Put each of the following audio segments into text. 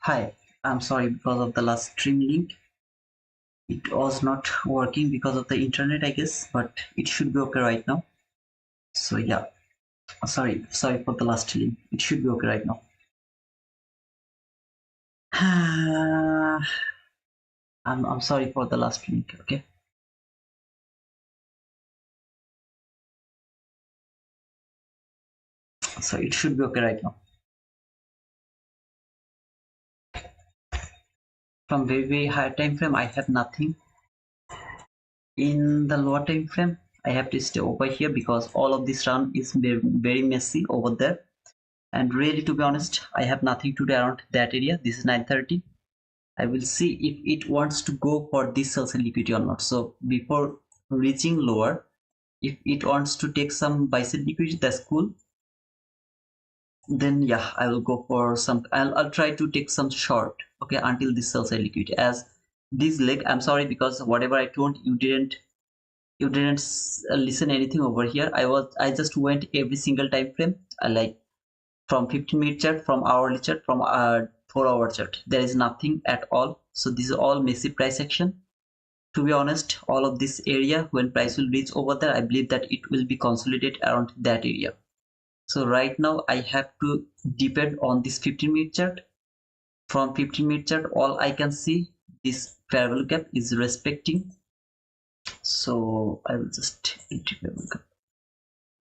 Hi, I'm sorry because of the last stream link. It was not working because of the internet, I guess, but it should be okay right now. So yeah, sorry for the last link. It should be okay right now. I'm sorry for the last link. Okay, so it should be okay right now. From very high time frame, I have nothing. In the lower time frame, I have to stay over here because all of this run is very messy over there. And really, to be honest, I have nothing to do around that area. This is 9:30. I will see if it wants to go for this sales and liquidity or not. So before reaching lower, if it wants to take some buy side liquidity, that's cool. Then yeah, I will go for some. I'll try to take some short. Okay, until this sales and liquidity. As this leg, I'm sorry because whatever I told you didn't listen anything over here. I just went every single time frame. Like from 15-minute chart, from hourly chart, from 4-hour chart. There is nothing at all. So this is all messy price action. To be honest, all of this area, when price will reach over there, I believe that it will be consolidated around that area. So right now I have to depend on this 15-minute chart. From 15-minute chart, all I can see, this fair value gap is respecting. So I will just entry fair value gap,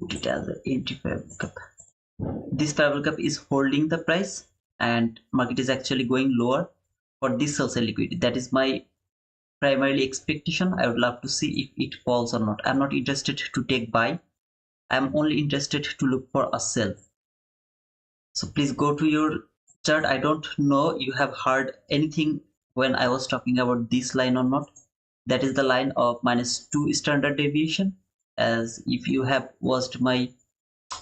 put it as an entry fair value gap. This fair value gap is holding the price and market is actually going lower for this sell side liquidity. That is my primarily expectation. I would love to see if it falls or not. I'm not interested to take buy. I'm only interested to look for a sell. So please go to your chart. I don't know you have heard anything when I was talking about this line or not. That is the line of -2 standard deviation. As if you have watched my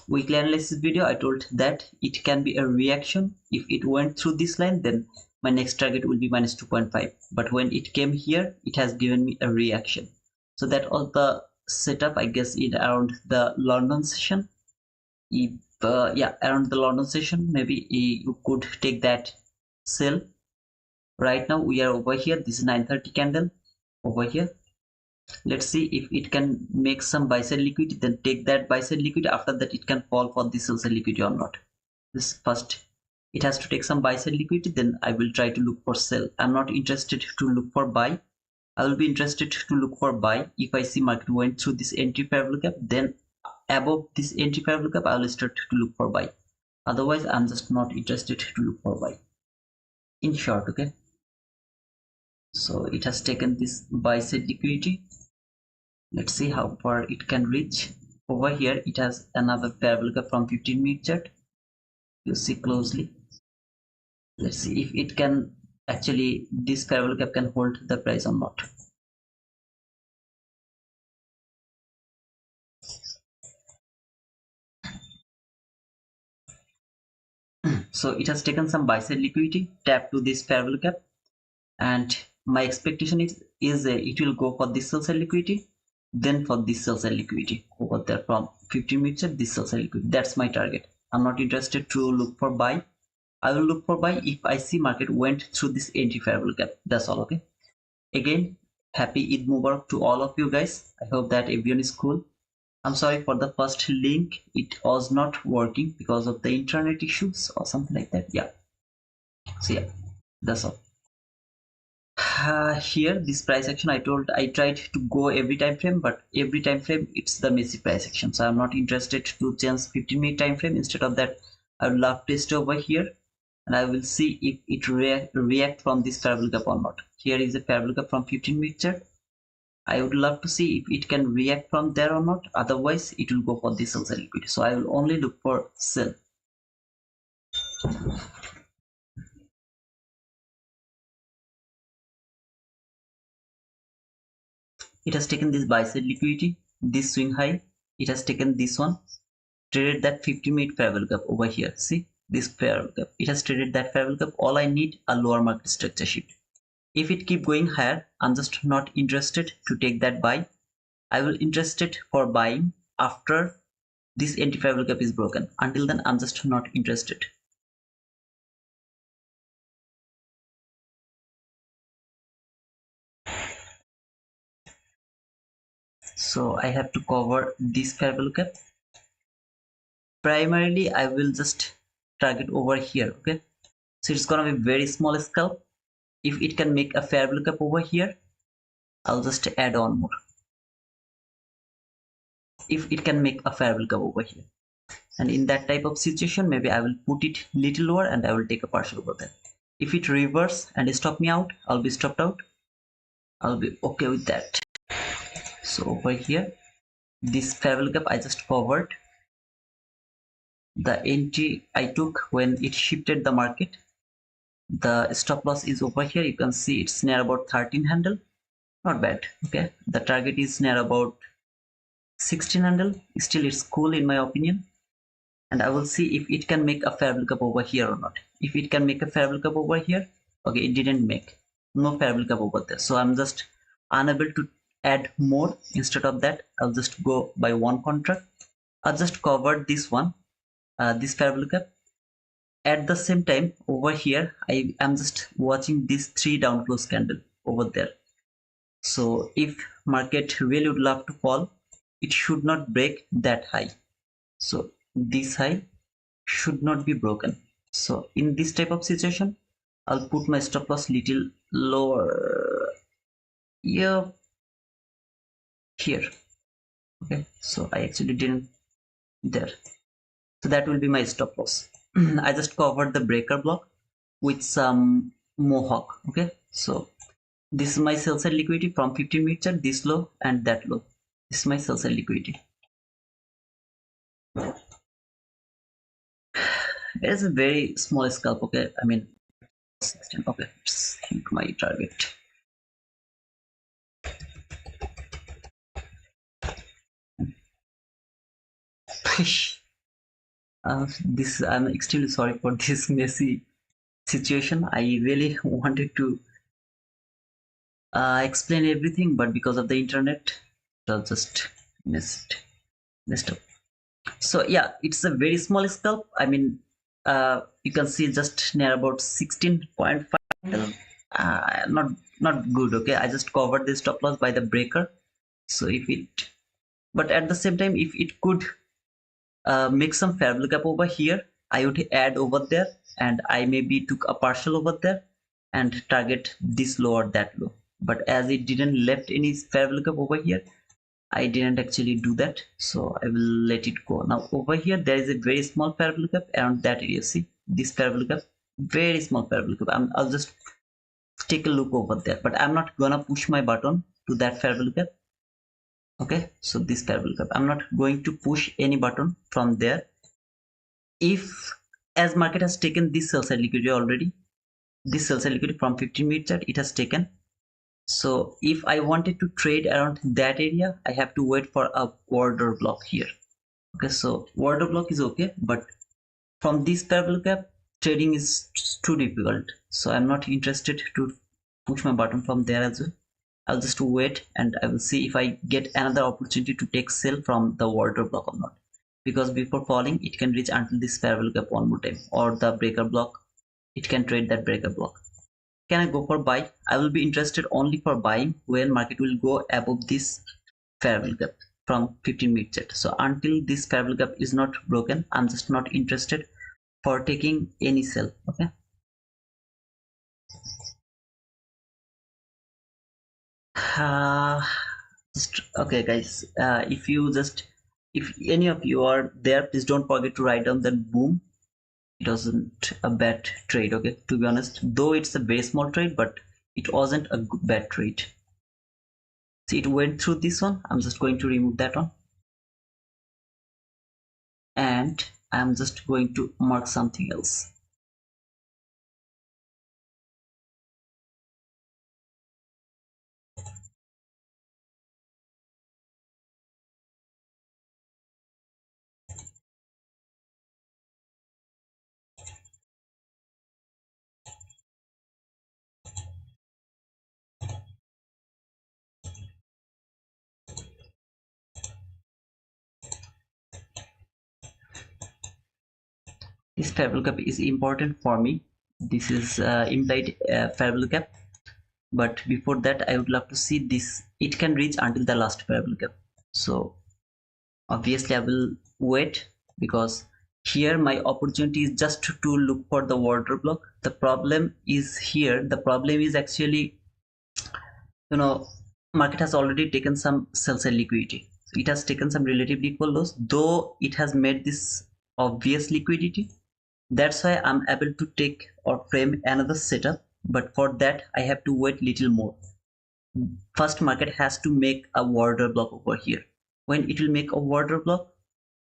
weekly analysis video, I told that it can be a reaction. If it went through this line, then my next target will be -2.5. But when it came here, it has given me a reaction. So that was the setup, I guess, in around the London session. If yeah, around the London session, maybe you could take that sell. Right now we are over here. This is 9:30 candle over here. Let's see if it can make some buy side liquidity, then take that buy side liquidity. After that it can fall for the sell side liquidity or not. This first it has to take some buy side liquidity, then I will try to look for sell. I'm not interested to look for buy. I will be interested to look for buy if I see market went through this entry fair value gap, then above this entry fair value gap I will start to look for buy. Otherwise I'm just not interested to look for buy, in short. Okay, so it has taken this buy side liquidity. Let's see how far it can reach. Over here it has another fair value gap from 15-minute chart. You see closely. Let's see if it can actually, this fair value gap can hold the price or not. So it has taken some buy side liquidity, tap to this fair value gap, and my expectation is it will go for this sell side liquidity, then for this sell side liquidity over there from 15-minute chart, this sell side liquidity. That's my target. I'm not interested to look for buy. I will look for buy if I see market went through this entry fair value gap. That's all. Okay, again, happy Eid Mubarak to all of you guys. I hope that everyone is cool. I'm sorry for the first link, it was not working because of the internet issues or something like that. Yeah, so yeah, that's all. Here this price action, I tried to go every time frame, but every time frame it's the messy price action, so I'm not interested to change 15-minute time frame. Instead of that, I would love to stay over here and I will see if it react from this fair value gap or not. Here is a fair value gap from 15-minute chart. I would love to see if it can react from there or not. Otherwise it will go for this sell side liquidity, so I will only look for sell. It has taken this buy side liquidity, this swing high. It has taken this one, traded that 50-minute fair value gap over here. See this fair value gap, it has traded that fair value gap. All I need a lower market structure shift. If it keep going higher, I'm just not interested to take that buy. I will interested for buying after this entry fair value gap is broken. Until then I'm just not interested. So I have to cover this fair value gap. Primarily I will just target over here. Okay, so it's gonna be very small scalp. If it can make a fair value gap over here, I'll just add on more. If it can make a fair value gap over here, and in that type of situation, maybe I will put it little lower and I will take a partial over there. If it reverse and stop me out, I'll be stopped out. I'll be okay with that. So over here, this fair value gap I just covered. The entry I took when it shifted the market. The stop loss is over here. You can see it's near about 13 handle. Not bad. Okay, the target is near about 16 handle. Still, it's cool in my opinion. And I will see if it can make a fair value gap over here or not. If it can make a fair value gap over here, okay, it didn't make. No fair value gap over there. So I'm just unable to add more. Instead of that, I'll just go by one contract. I'll just cover this one, this fair value gap. At the same time, over here, I am just watching this 3 down close candle over there. So if market really would love to fall, it should not break that high. So this high should not be broken. So in this type of situation, I'll put my stop loss little lower. Yeah, here. Okay, so I actually didn't there. So that will be my stop loss. I just covered the breaker block with some mohawk. Okay, so this is my sell side liquidity from 15 minute chart, this low and that low. This is my sell side liquidity. It is a very small scalp. Okay, I mean 16. Okay, let's hit my target. This I'm extremely sorry for this messy situation. I really wanted to explain everything, but because of the internet, I'll just messed up. So yeah, it's a very small scalp. I mean, you can see just near about 16.5. Not good. Okay, I just covered the stop loss by the breaker. So if it, but at the same time, if it could make some fair value gap over here, I would add over there, and I maybe took a partial over there and target this low or that low. But as it didn't left any fair value gap over here, I didn't actually do that, so I will let it go. Now over here there is a very small fair value gap around that area. See this fair value gap, very small fair value gap. I'll just take a look over there, but I'm not gonna push my button to that fair value gap. Okay, so this fair value gap, I'm not going to push any button from there. If as market has taken this sell side liquidity already, this sell side liquidity from 15 minute chart, it has taken. So if I wanted to trade around that area, I have to wait for a order block here. Okay, so order block is okay, but from this fair value gap, trading is too difficult. So I'm not interested to push my button from there as well. I'll just wait and I will see if I get another opportunity to take sell from the order block or not. Because before falling, it can reach until this fair value gap one more time, or the breaker block. It can trade that breaker block. Can I go for buy? I will be interested only for buying when market will go above this fair value gap from 15 minute chart. So until this fair value gap is not broken, I'm just not interested for taking any sell. Okay. Okay guys, if any of you are there, please don't forget to write down that boom. It wasn't a bad trade, okay, to be honest, though it's a very small trade, but it wasn't a bad trade. See, it went through this one. I'm just going to remove that one, and I'm just going to mark something else. This fair value gap is important for me. This is implied fair value gap, but before that I would love to see this. It can reach until the last fair value gap. So obviously I will wait, because here my opportunity is just to look for the order block. The problem is here, the problem is actually, you know, market has already taken some sell side liquidity. So it has taken some relatively equal lows, though it has made this obvious liquidity. That's why I'm able to take or frame another setup, but for that I have to wait little more. First, market has to make a order block over here. When it will make a order block,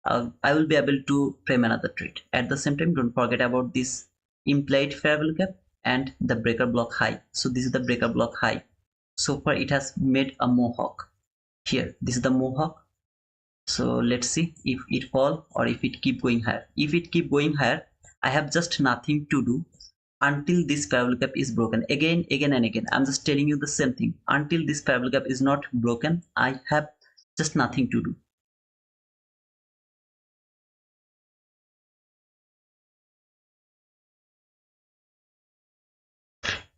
I will be able to frame another trade. At the same time, don't forget about this implied fair value gap and the breaker block high. So this is the breaker block high. So far it has made a mohawk here. This is the mohawk. So let's see if it fall or if it keep going higher. If it keep going higher, I have just nothing to do until this fair value gap is broken. Again and again, I'm just telling you the same thing. Until this fair value gap is not broken, I have just nothing to do.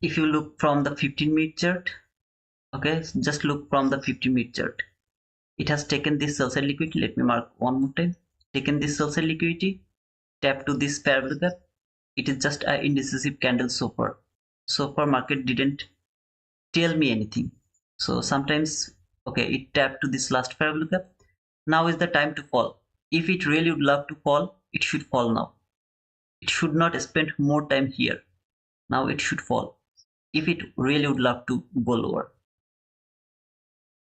If you look from the 15-minute chart, okay, just look from the 15-minute chart. It has taken this sell side liquidity. Let me mark one more time. Taken this sell side liquidity, tap to this fair value gap. It is just an indecisive candle so far. So far market didn't tell me anything. So sometimes, okay, it tapped to this last fair value gap. Now is the time to fall. If it really would love to fall, it should fall now. It should not spend more time here. Now it should fall. If it really would love to go lower.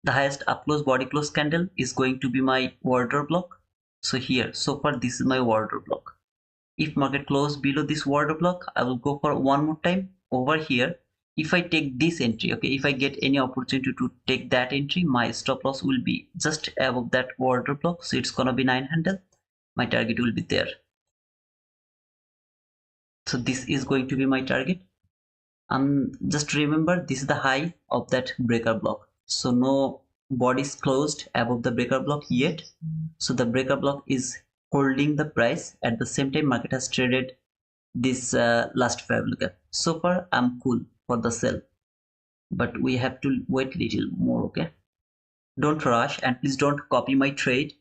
The highest up close body close candle is going to be my order block. So here, so far this is my order block. If market close below this order block, I will go for one more time over here. If I take this entry, okay, if I get any opportunity to take that entry, my stop loss will be just above that order block. So it's gonna be 900. My target will be there. So this is going to be my target. Just remember, this is the high of that breaker block. So no body is closed above the breaker block yet. So the breaker block is holding the price. At the same time, market has traded this last fair value gap. So far I'm cool for the sell, but we have to wait little more. Okay, don't rush, and please don't copy my trade,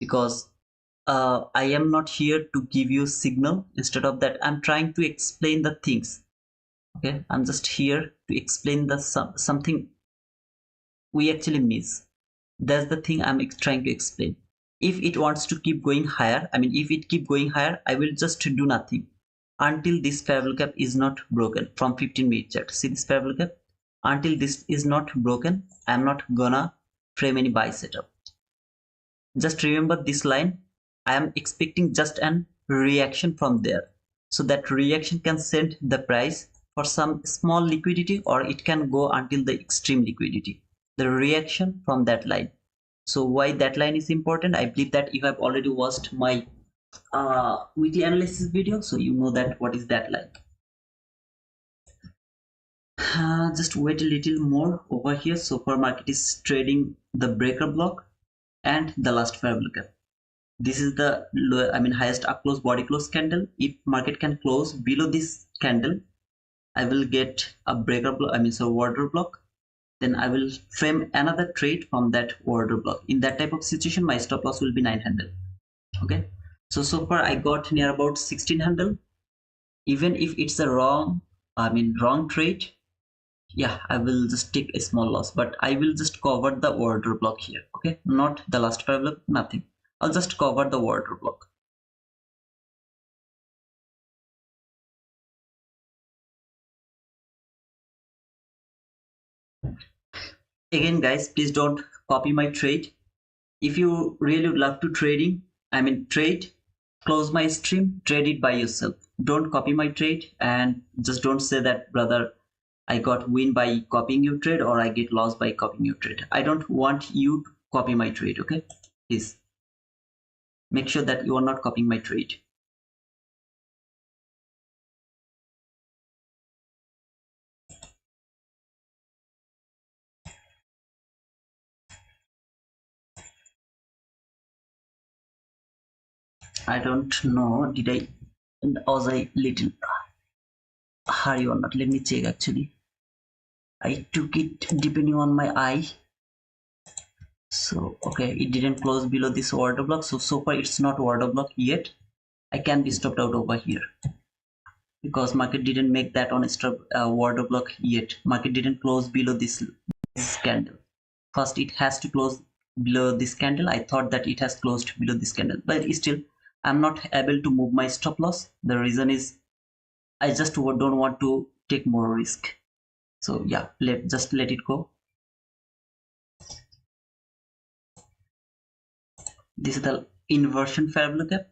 because I am not here to give you signal. Instead of that, I'm trying to explain the things. Okay, I'm just here to explain the something we actually miss. That's the thing I'm trying to explain. If it wants to keep going higher, I mean, if it keep going higher, I will just do nothing until this fair value gap is not broken from 15-minute chart. See this fair value gap? Until this is not broken, I'm not gonna frame any buy setup. Just remember this line. I am expecting just an reaction from there. So that reaction can send the price for some small liquidity, or it can go until the extreme liquidity. The reaction from that line. So why that line is important? I believe that you have already watched my weekly analysis video, so you know that what is that like. Just wait a little more over here. So far market is trading the breaker block and the last fair value gap. This is the highest up close body close candle. If market can close below this candle, I will get a breaker block, order block. Then I will frame another trade from that order block. In that type of situation, my stop loss will be 900. Okay, so far I got near about 1600. Even if it's a wrong trade, yeah, I will just take a small loss, but I will just cover the order block here. Okay, not the last fair value, nothing. I'll just cover the order block. Again guys, please don't copy my trade. If you really would love to trade, close my stream, trade it by yourself. Don't copy my trade, and just don't say that, brother, I got win by copying your trade, or I get lost by copying your trade. I don't want you to copy my trade. Okay, please make sure that you are not copying my trade. I don't know, was I little hurry or not? Let me check. Actually, I took it depending on my eye. So okay, it didn't close below this order block, so far it's not order block yet. I can be stopped out over here because market didn't make that on stop order block yet. Market didn't close below this candle. First it has to close below this candle. I thought that it has closed below this candle, but still I'm not able to move my stop loss. The reason is I just don't want to take more risk. So yeah, just let it go. This is the inversion fair value gap.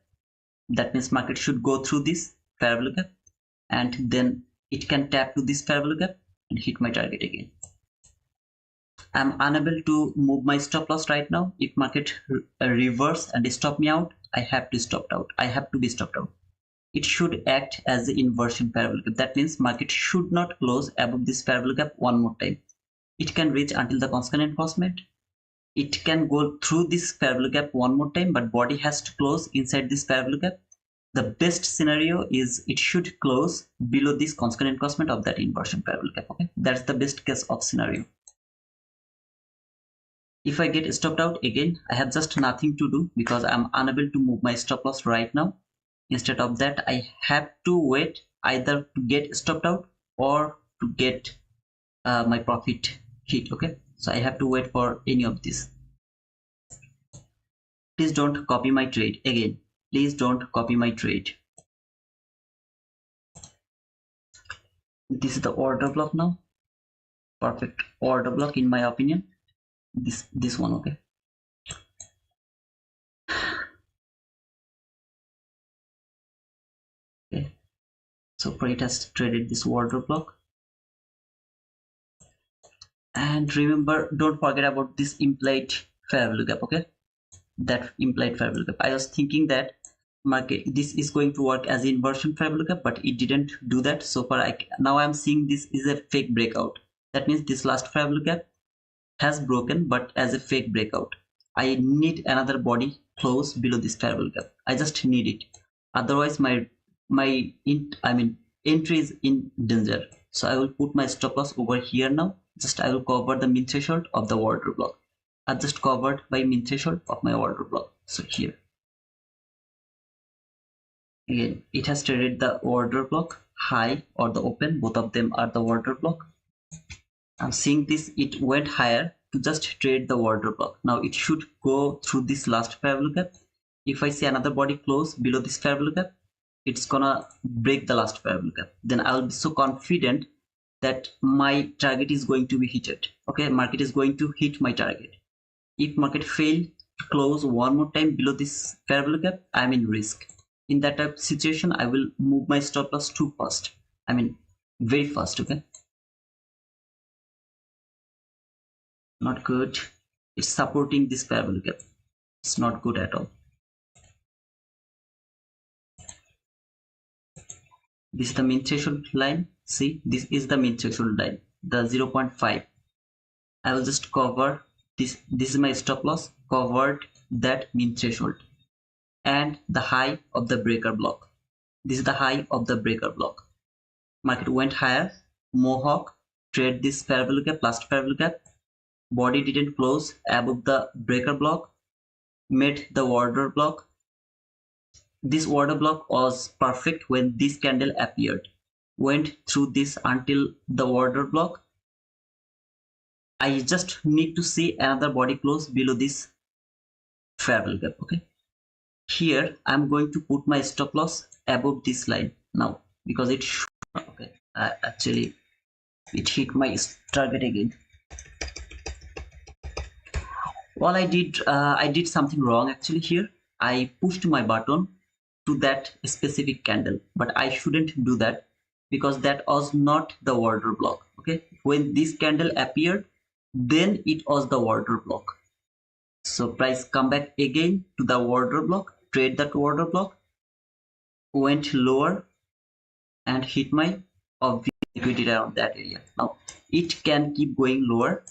That means market should go through this fair value gap and then it can tap to this fair value gap and hit my target again. I'm unable to move my stop loss right now. If market reverse and stop me out, I have to stop out. I have to be stopped out. It should act as the inversion fair value gap. That means market should not close above this fair value gap one more time. It can reach until the constant reinforcement. It can go through this fair value gap one more time, but body has to close inside this fair value gap. The best scenario is it should close below this constant reinforcement of that inversion fair value gap. Okay, that's the best case of scenario. If I get stopped out again, I have just nothing to do because I'm unable to move my stop loss right now. Instead of that, I have to wait either to get stopped out or to get my profit hit. Okay, so I have to wait for any of this. Please don't copy my trade again. Please don't copy my trade. This is the order block now. Perfect order block in my opinion. This one. Okay. Okay. So far it has traded this order block. And remember, don't forget about this implied fair value gap. Okay, that implied fair value gap. I was thinking that market this is going to work as inversion fair value gap, but it didn't do that. So far, now I'm seeing this is a fake breakout. That means this last fair value gap has broken, but as a fake breakout. I need another body close below this fair value gap. I just need it. Otherwise, my entry is in danger. So I will put my stop loss over here now. Just I will cover the min threshold of the order block. I've just covered by min threshold of my order block. So here. Again, it has traded the order block high or the open. Both of them are the order block. I'm seeing this, it went higher to just trade the order block. Now it should go through this last fair value gap. If I see another body close below this fair value gap, it's gonna break the last fair value gap. Then I'll be so confident that my target is going to be hit. Okay, market is going to hit my target. If market fail to close one more time below this fair value gap, I'm in risk. In that type of situation, I will move my stop loss too fast. Very fast. Okay. Not good. It's supporting this fair value gap. It's not good at all. This is the min threshold line. See, this is the min threshold line, the 0.5. I will just cover this. This is my stop loss, covered that min threshold and the high of the breaker block. This is the high of the breaker block. Market went higher. Mohawk trade this fair value gap, last fair value gap. Body didn't close above the breaker block, made the order block. This order block was perfect when this candle appeared. Went through this until the order block. I just need to see another body close below this fair value gap. Okay. Here I'm going to put my stop loss above this line now because it should. Okay. Actually, it hit my target again. Well, I did something wrong actually here. I pushed my button to that specific candle, but I shouldn't do that because that was not the order block. Okay, when this candle appeared, then it was the order block. So price come back again to the order block, trade that order block, went lower and hit my obvious liquidity around that area. Now it can keep going lower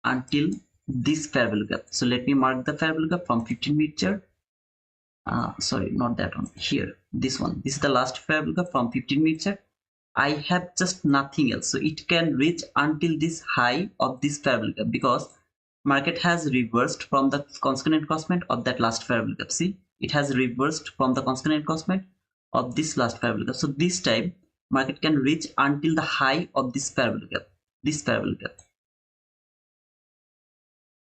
until this fair value gap. So let me mark the fair value gap from 15-minute chart. Sorry, not that one. Here, this one. This is the last fair value gap from 15-minute chart. I have just nothing else, so it can reach until this high of this fair value gap because market has reversed from the constant encroachment of that last fair value gap. See, it has reversed from the constant encroachment of this last fair value gap. So this time market can reach until the high of this fair value gap, this fair value gap.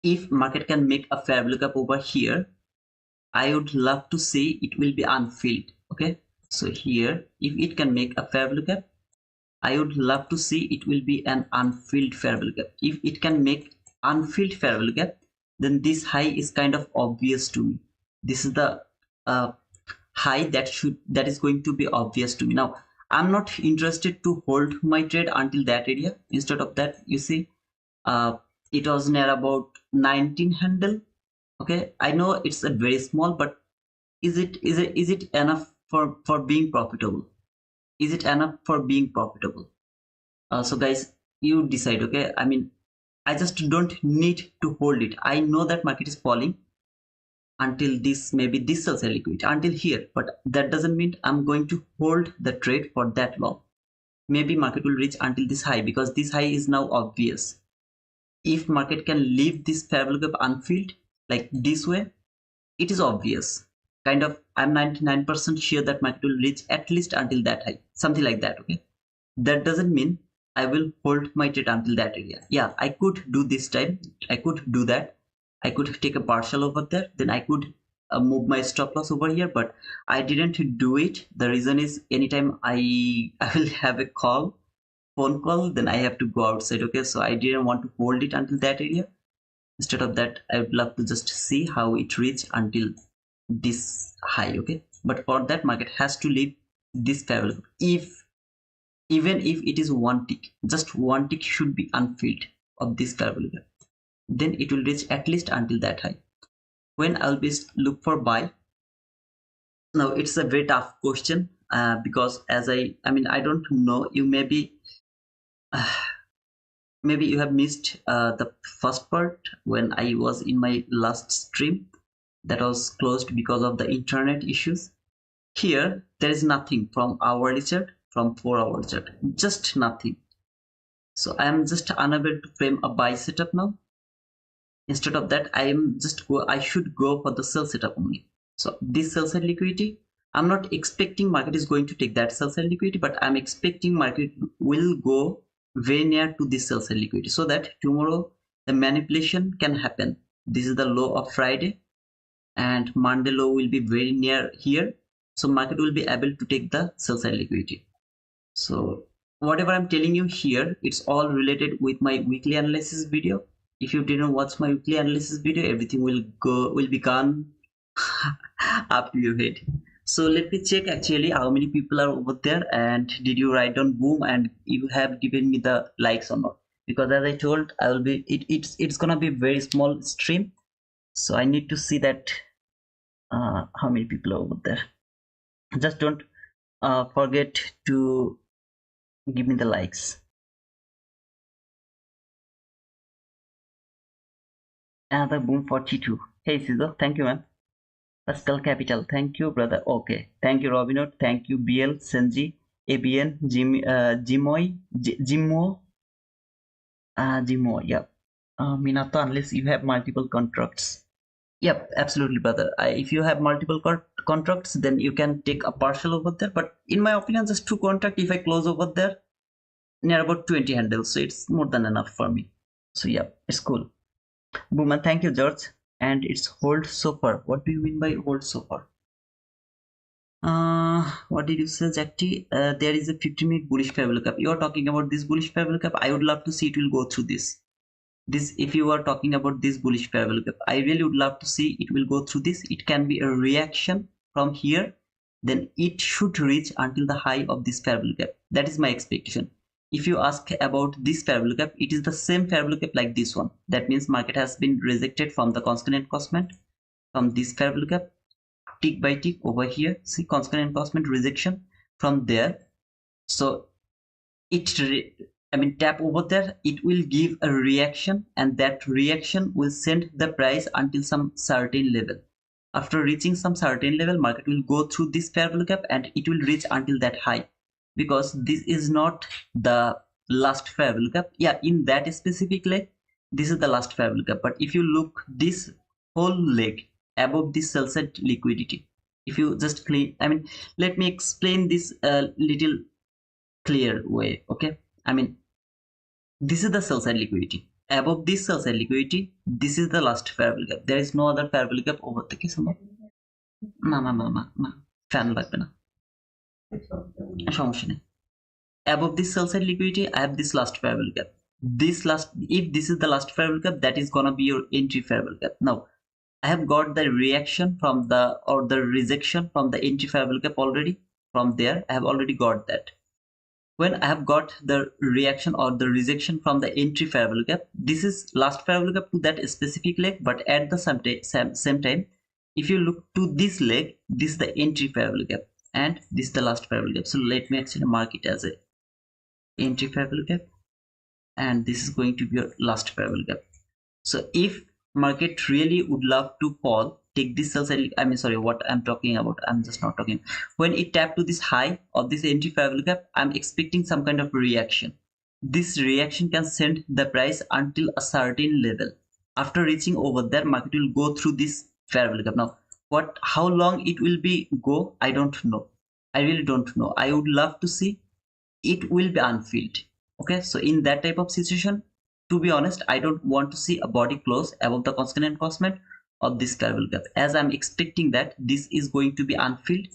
If market can make a fair value gap over here, I would love to see it will be unfilled. Okay, so here if it can make a fair value gap, I would love to see it will be an unfilled fair value gap. If it can make unfilled fair value gap, then this high is kind of obvious to me. This is the high that is going to be obvious to me. Now I'm not interested to hold my trade until that area. Instead of that, you see, it was near about 19 handle. Okay, I know it's a very small, but is it enough for being profitable? Is it enough for being profitable? So guys, you decide. Okay, I mean, I just don't need to hold it. I know that market is falling until this, maybe this sell liquidity until here, but that doesn't mean I'm going to hold the trade for that long. Maybe market will reach until this high, because this high is now obvious. If market can leave this fair value gap unfilled like this way, it is obvious. Kind of, I'm 99% sure that market will reach at least until that high, something like that. Okay, that doesn't mean I will hold my trade until that area. Yeah, I could do this time, I could do that. I could take a partial over there, then I could move my stop loss over here, but I didn't do it. The reason is, anytime I will have a phone call, then I have to go outside. Okay, so I didn't want to hold it until that area. Instead of that, I would love to just see how it reach until this high. Okay, but for that, market has to leave this fair value. Even if it is one tick, just one tick should be unfilled of this fair value, then it will reach at least until that high, when I'll be look for buy. Now it's a very tough question, because as I mean, I don't know, you maybe maybe you have missed the first part when I was in my last stream that was closed because of the internet issues. Here there is nothing from hourly chart, from 4-hour chart, just nothing. So I am just unable to frame a buy setup now. Instead of that, I should go for the sell setup only. So this sell side liquidity, I'm not expecting market is going to take that sell side liquidity, but I'm expecting market will go very near to this sell side liquidity, so that tomorrow the manipulation can happen. This is the low of Friday, and Monday low will be very near here, so market will be able to take the sell side liquidity. So whatever I'm telling you here, it's all related with my weekly analysis video. If you didn't watch my weekly analysis video, everything will be gone up to your head. So let me check actually how many people are over there, and did you write down boom, and you have given me the likes or not? Because as I told, I will be it's gonna be a very small stream, so I need to see that how many people are over there. Just don't forget to give me the likes. Another boom 42. Hey Sizo, thank you man. Pascal Capital, thank you brother. Okay, thank you Robinhood, thank you BL, Senji, ABN, Jimoy, Jimo, yeah. Minato, unless you have multiple contracts. Yep, absolutely brother. If you have multiple contracts, then you can take a partial over there. But in my opinion, just 2 contracts, if I close over there, near about 20 handles, so it's more than enough for me. So yeah, it's cool. Boom, and thank you George. And it's hold so far. What do you mean by hold so far? What did you say, Jackie? There is a 15-minute bullish fair value gap. You are talking about this bullish fair value gap. I would love to see it will go through this. If you are talking about this bullish fair value gap, I really would love to see it will go through this. It can be a reaction from here, then it should reach until the high of this fair value gap. That is my expectation. If you ask about this fair value gap, it is the same fair value gap like this one. That means market has been rejected from the constant encroachment from this fair value gap, tick by tick over here. See, constant encroachment rejection from there. So tap over there, it will give a reaction, and that reaction will send the price until some certain level. After reaching some certain level, market will go through this fair value gap and it will reach until that high, because this is not the last fair value gap. Yeah, in that specific leg, this is the last fair value gap. But if you look this whole leg above this sell side liquidity, if you just clean, I mean, let me explain this a little clear way. Okay, I mean, this is the sell side liquidity. Above this sell side liquidity, this is the last fair value gap. There is no other fair value gap over the case. না না না না না fan লাগবে না, সমস্যা নেই। Above this sell side liquidity, I have this last fair value gap. This last, if this is the last fair value gap, that is gonna be your entry fair value gap. Now I have got the reaction from the, or the rejection from the entry fair value gap already. From there I have already got that. When I have got the reaction or the rejection from the entry fair value gap, this is last fair value gap to that specific leg. But at the same time, if you look to this leg, this is the entry fair value gap and this is the last fair value gap. So let me actually mark it as a entry fair value gap, and this is going to be your last fair value gap. So if market really would love to fall, take this sell side, I mean, sorry, what I'm talking about, I'm just not talking. When it tapped to this high of this entry fair value gap, I'm expecting some kind of reaction. This reaction can send the price until a certain level. After reaching over there, market will go through this fair value gap. Now how long it will be go, I don't know. I really don't know. I would love to see it will be unfilled. Okay, so in that type of situation, to be honest, I don't want to see a body close above the constant encroachment of this fair value gap, as I'm expecting that this is going to be unfilled.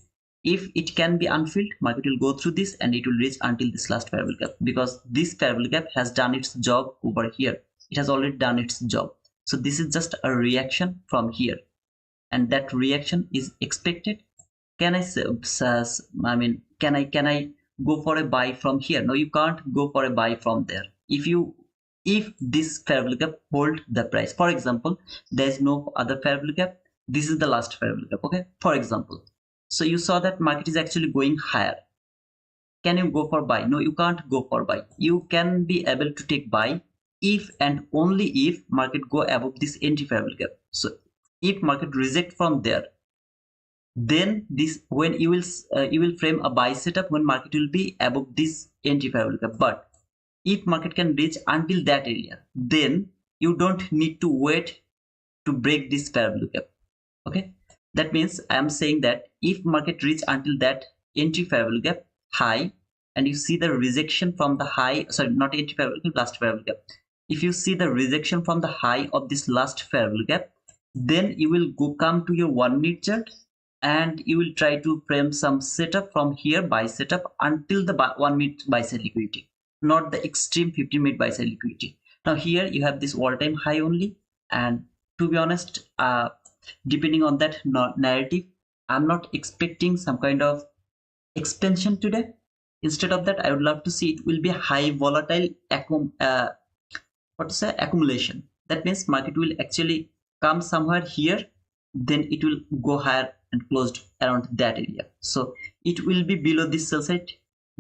If it can be unfilled, market will go through this and it will reach until this last fair value gap, because this fair value gap has done its job over here. It has already done its job. So this is just a reaction from here, and that reaction is expected. Can I say, I mean, can I go for a buy from here? No, you can't go for a buy from there. If this fair value gap hold the price, for example, there is no other fair value gap, this is the last fair value gap. Okay, for example, so you saw that market is actually going higher. Can you go for buy? No, you can't go for buy. You can be able to take buy if and only if market go above this entry fair value gap. So if market reject from there, then this, when you will frame a buy setup when market will be above this entry fair value gap. But if market can reach until that area, then you don't need to wait to break this fair value gap. Okay, that means I am saying that if market reach until that entry fair value gap high, and you see the rejection from the high, sorry, not entry fair value gap, last fair value gap, if you see the rejection from the high of this last fair value gap, then you will come to your 1 minute chart and you will try to frame some setup from here, buy setup, until the 1 minute buy side liquidity, not the extreme 15-minute buy side liquidity. Now here you have this all-time high only, and to be honest, depending on that narrative, I'm not expecting some kind of expansion today. Instead of that, I would love to see it will be high volatile accumulation. That means market will actually come somewhere here, then it will go higher and closed around that area. So it will be below this sell side,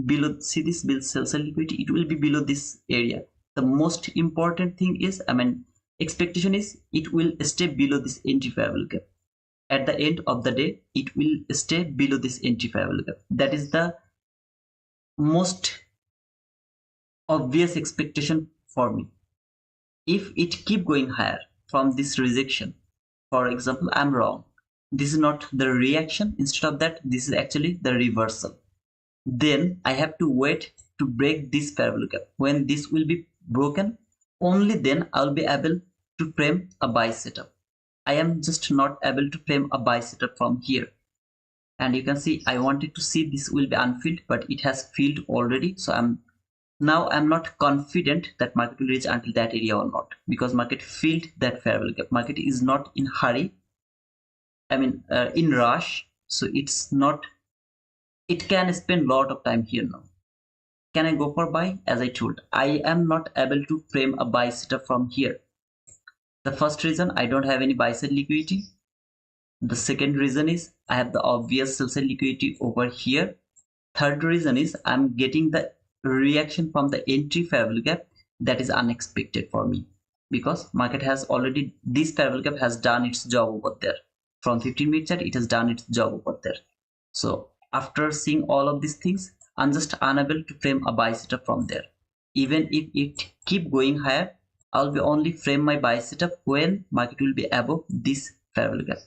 below, see this bill sell side liquidity, it will be below this area. The most important thing is, I mean, expectation is it will stay below this entry fair value gap. At the end of the day, it will stay below this entry fair value gap. That is the most obvious expectation for me. If it keep going higher from this rejection, for example, I'm wrong, this is not the reaction, instead of that, this is actually the reversal, then I have to wait to break this fair value gap. When this will be broken, only then I'll be able to frame a buy setup. I am just not able to frame a buy setup from here, and you can see I wanted to see this will be unfilled, but it has filled already. So I'm not confident that market will reach until that area or not, because market filled that fair value gap. Market is not in hurry, I mean, in rush, so it's not, it can spend a lot of time here. Now can I go for buy? As I told, I am not able to frame a buy setup from here. The first reason, I don't have any buy side liquidity. The second reason is I have the obvious sell side liquidity over here. Third reason is I'm getting the reaction from the entry fair value gap that is unexpected for me, because market has already, this fair value gap has done its job over there. From 15-minute chart, it has done its job over there. So after seeing all of these things, I'm just unable to frame a buy setup from there. Even if it keep going higher, I'll be only frame my buy setup when market will be above this fair value gap.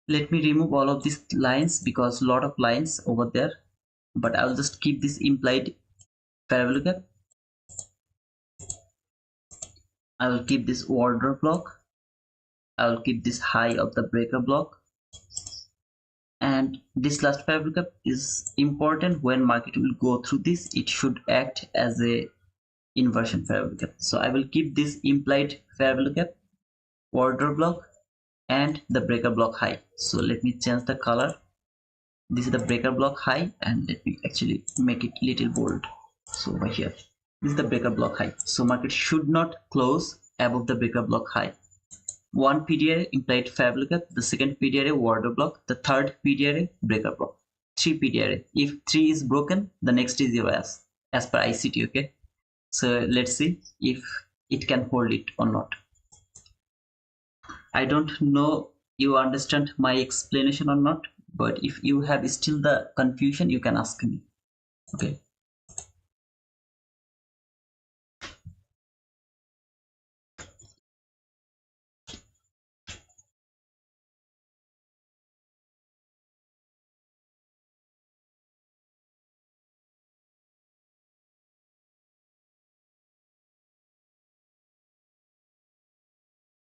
Let me remove all of these lines because a lot of lines over there, but I'll just keep this implied fair value gap. I will keep this order block. I will keep this high of the breaker block. And this last fair value gap is important. When market will go through this, it should act as a inversion fair value gap. So I will keep this implied fair value gap, order block, and the breaker block high. So let me change the color. This is the breaker block high, and let me actually make it little bold. So over here, this is the breaker block high. So market should not close above the breaker block high. One PDRA implied fair value gap, the second PDRA order block, the third PDRA breaker block, 3 PDRA. If 3 is broken, the next is your as per ICT. Okay, so let's see if it can hold it or not. I don't know you understand my explanation or not, but if you have still the confusion, you can ask me. Okay.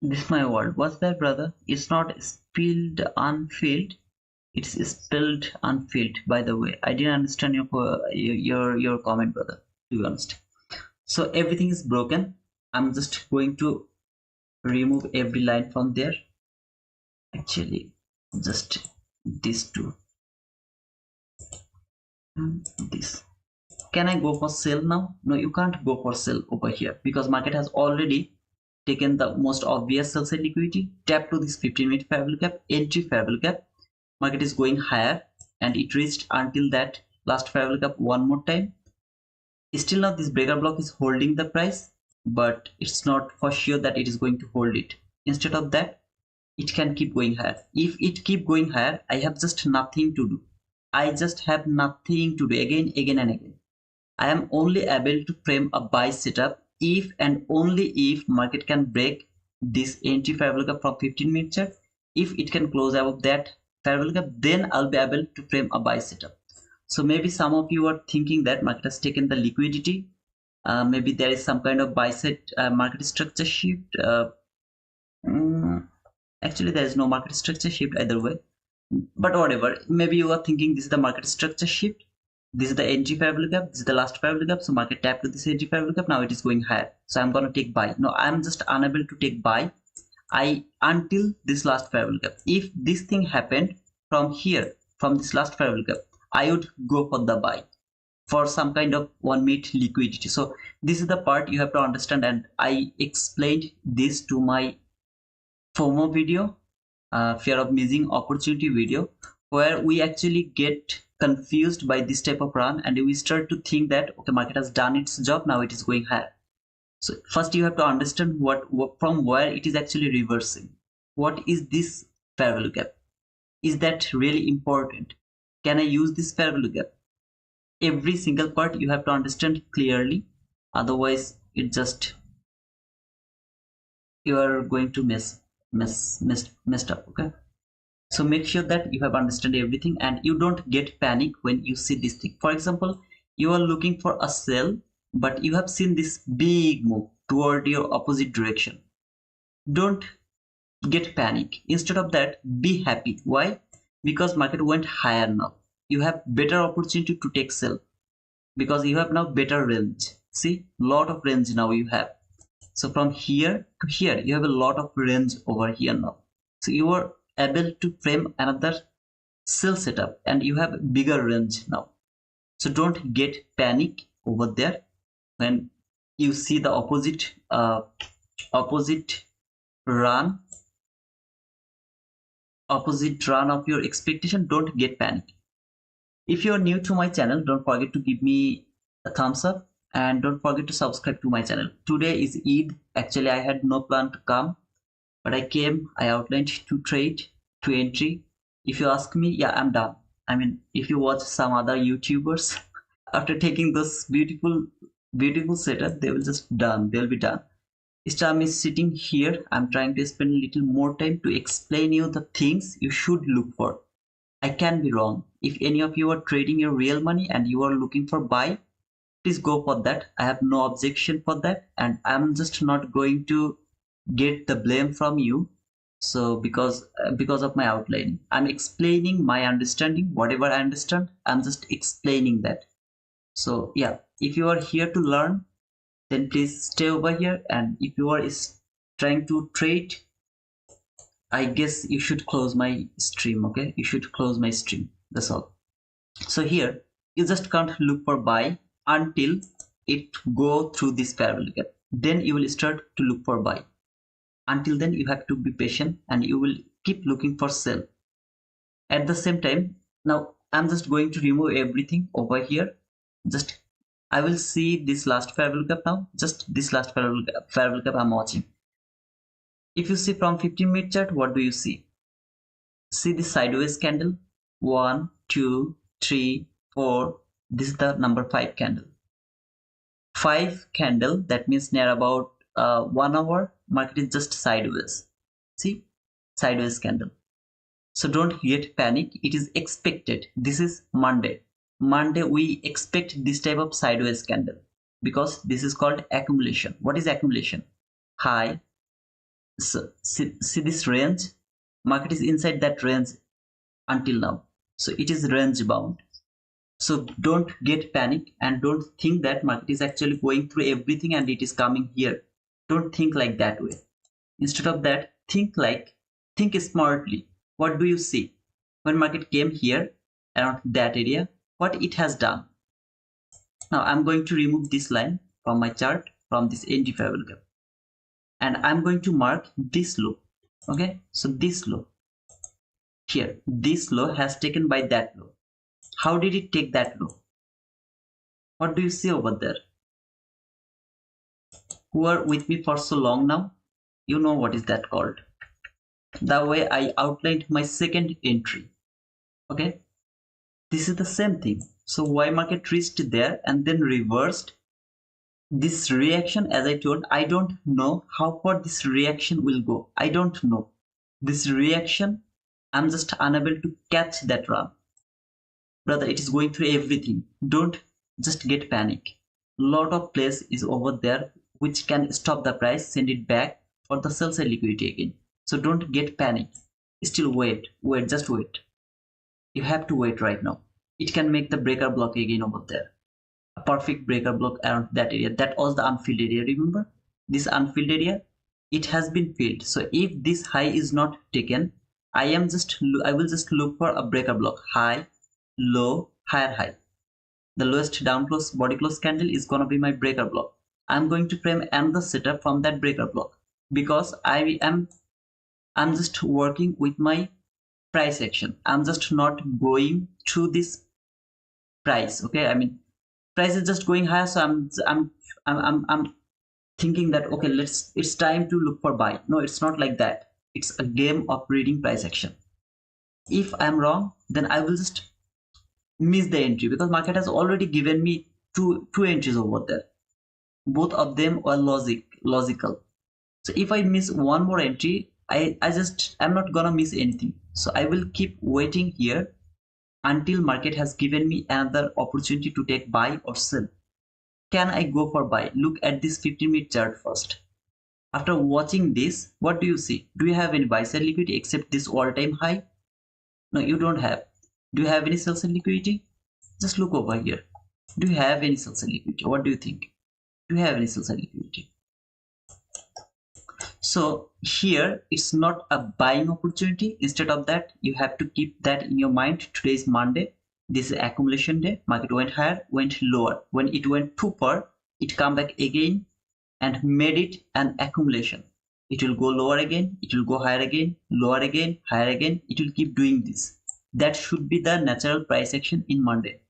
This is my word. What's that, brother? It's not spilled unfilled. It's spilled unfilled. By the way, I didn't understand your comment, brother. To be honest. So everything is broken. I'm just going to remove every line from there. Actually, just these two. This. Can I go for sell now? No, you can't go for sell over here because market has already taken the most obvious sell side liquidity. Tap to this 15-minute fair value gap, entry fair value gap. Market is going higher and it reached until that last fair value gap one more time. Still now this breaker block is holding the price, but it's not for sure that it is going to hold it. Instead of that, it can keep going higher. If it keep going higher, I have just nothing to do. I just have nothing to do again and again. I am only able to frame a buy setup if and only if market can break this entry fair value gap from 15-minute chart. If it can close above that fair value gap, then I'll be able to frame a buy setup. So maybe some of you are thinking that market has taken the liquidity. Maybe there is some kind of buy set market structure shift. Actually, there is no market structure shift either way. But whatever, maybe you are thinking this is the market structure shift. This is the entry fair value gap. This is the last fair value gap. So market tapped to this entry fair value gap. Now it is going higher. So I'm gonna take buy. No, I'm just unable to take buy. Until this last fair value gap. If this thing happened from here, from this last fair value gap, I would go for the buy for some kind of 1 minute liquidity. So this is the part you have to understand, and I explained this to my FOMO video, fear of missing opportunity video, where we actually get confused by this type of run and we start to think that okay, market has done its job, now it is going higher. So first you have to understand what from where it is actually reversing. What is this fair value gap? Is that really important? Can I use this fair value gap? Every single part you have to understand clearly, otherwise it just you are going to messed up. Okay, so make sure that you have understand everything and you don't get panic when you see this thing. For example, you are looking for a sell, but you have seen this big move toward your opposite direction. Don't get panic. Instead of that, be happy. Why? Because market went higher now. You have better opportunity to take sell because you have now better range. See, lot of range now you have. So from here to here, you have a lot of range over here now. So you are able to frame another sell setup and you have bigger range now. So don't get panic over there when you see the opposite run of your expectation. Don't get panic. If you are new to my channel, don't forget to give me a thumbs up and don't forget to subscribe to my channel. Today is Eid. Actually, I had no plan to come, but I came. I outlined to trade, to entry. If you ask me, yeah, I'm done. I mean, if you watch some other YouTubers, after taking those beautiful Beautiful setup. They will just done. They'll be done. Istam is sitting here. I'm trying to spend a little more time to explain you the things you should look for. I can be wrong. If any of you are trading your real money and you are looking for buy, please go for that. I have no objection for that, and I'm just not going to get the blame from you. So because of my outlining, I'm explaining my understanding. Whatever I understand, I'm just explaining that. So yeah, if you are here to learn, then please stay over here. And if you are trying to trade, I guess you should close my stream. Okay, you should close my stream. That's all. So here you just can't look for buy until it go through this parallel gap. Then you will start to look for buy. Until then, you have to be patient and you will keep looking for sell. At the same time, now I'm just going to remove everything over here. Just I will see this last parallel gap now. Just this last parallel gap I'm watching. If you see from 15-minute chart, what do you see? See the sideways candle. 1, 2, 3, 4. This is the number 5 candle. 5 candle, that means near about 1 hour, market is just sideways. See, sideways candle. So don't get panic. It is expected. This is Monday. Monday we expect this type of sideways candle because this is called accumulation. What is accumulation? High. So see this range. Market is inside that range until now. So it is range bound. So don't get panic and don't think that market is actually going through everything and it is coming here. Don't think like that way. Instead of that, think smartly. What do you see? When market came here around that area, what it has done? Now I'm going to remove this line from my chart, from this entry parallel gap, and I'm going to mark this low. Okay, so this low here, this low has taken by that low. How did it take that low? What do you see over there? Who are with me for so long now? You know what is that called. The way I outlined my second entry. Okay, this is the same thing. So why market reached there and then reversed? This reaction, as I told, I don't know how far this reaction will go. I don't know. This reaction, I'm just unable to catch that run. Brother, it is going through everything. Don't just get panic. Lot of place is over there which can stop the price, send it back for the sell side liquidity again. So don't get panic. Still wait, just wait. You have to wait right now. It can make the breaker block again over there. A perfect breaker block around that area. That was the unfilled area, remember? This unfilled area, it has been filled. So if this high is not taken, I will just look for a breaker block. High, low, higher high. The lowest down close body close candle is gonna be my breaker block. I'm going to frame another setup from that breaker block because I'm just working with my price action. I'm just not going to this price. Okay, I mean price is just going higher, so I'm thinking that okay, it's time to look for buy. No, it's not like that. It's a game of reading price action. If I'm wrong, then I will just miss the entry because market has already given me two entries over there. Both of them were logical. So if I miss one more entry, I'm not gonna miss anything. So I will keep waiting here until market has given me another opportunity to take buy or sell. Can I go for buy? Look at this 15-minute chart first. After watching this, what do you see? Do you have any buy sell liquidity except this all-time high? No, you don't have. Do you have any sell side liquidity? Just look over here. Do you have any sell side liquidity? What do you think? Do you have any sell side liquidity? So here it's not a buying opportunity. Instead of that, you have to keep that in your mind. Today is Monday. This is accumulation day. Market went higher, went lower. When it went too far, it come back again and made it an accumulation. It will go lower again, it will go higher again, lower again, higher again. It will keep doing this. That should be the natural price action in Monday.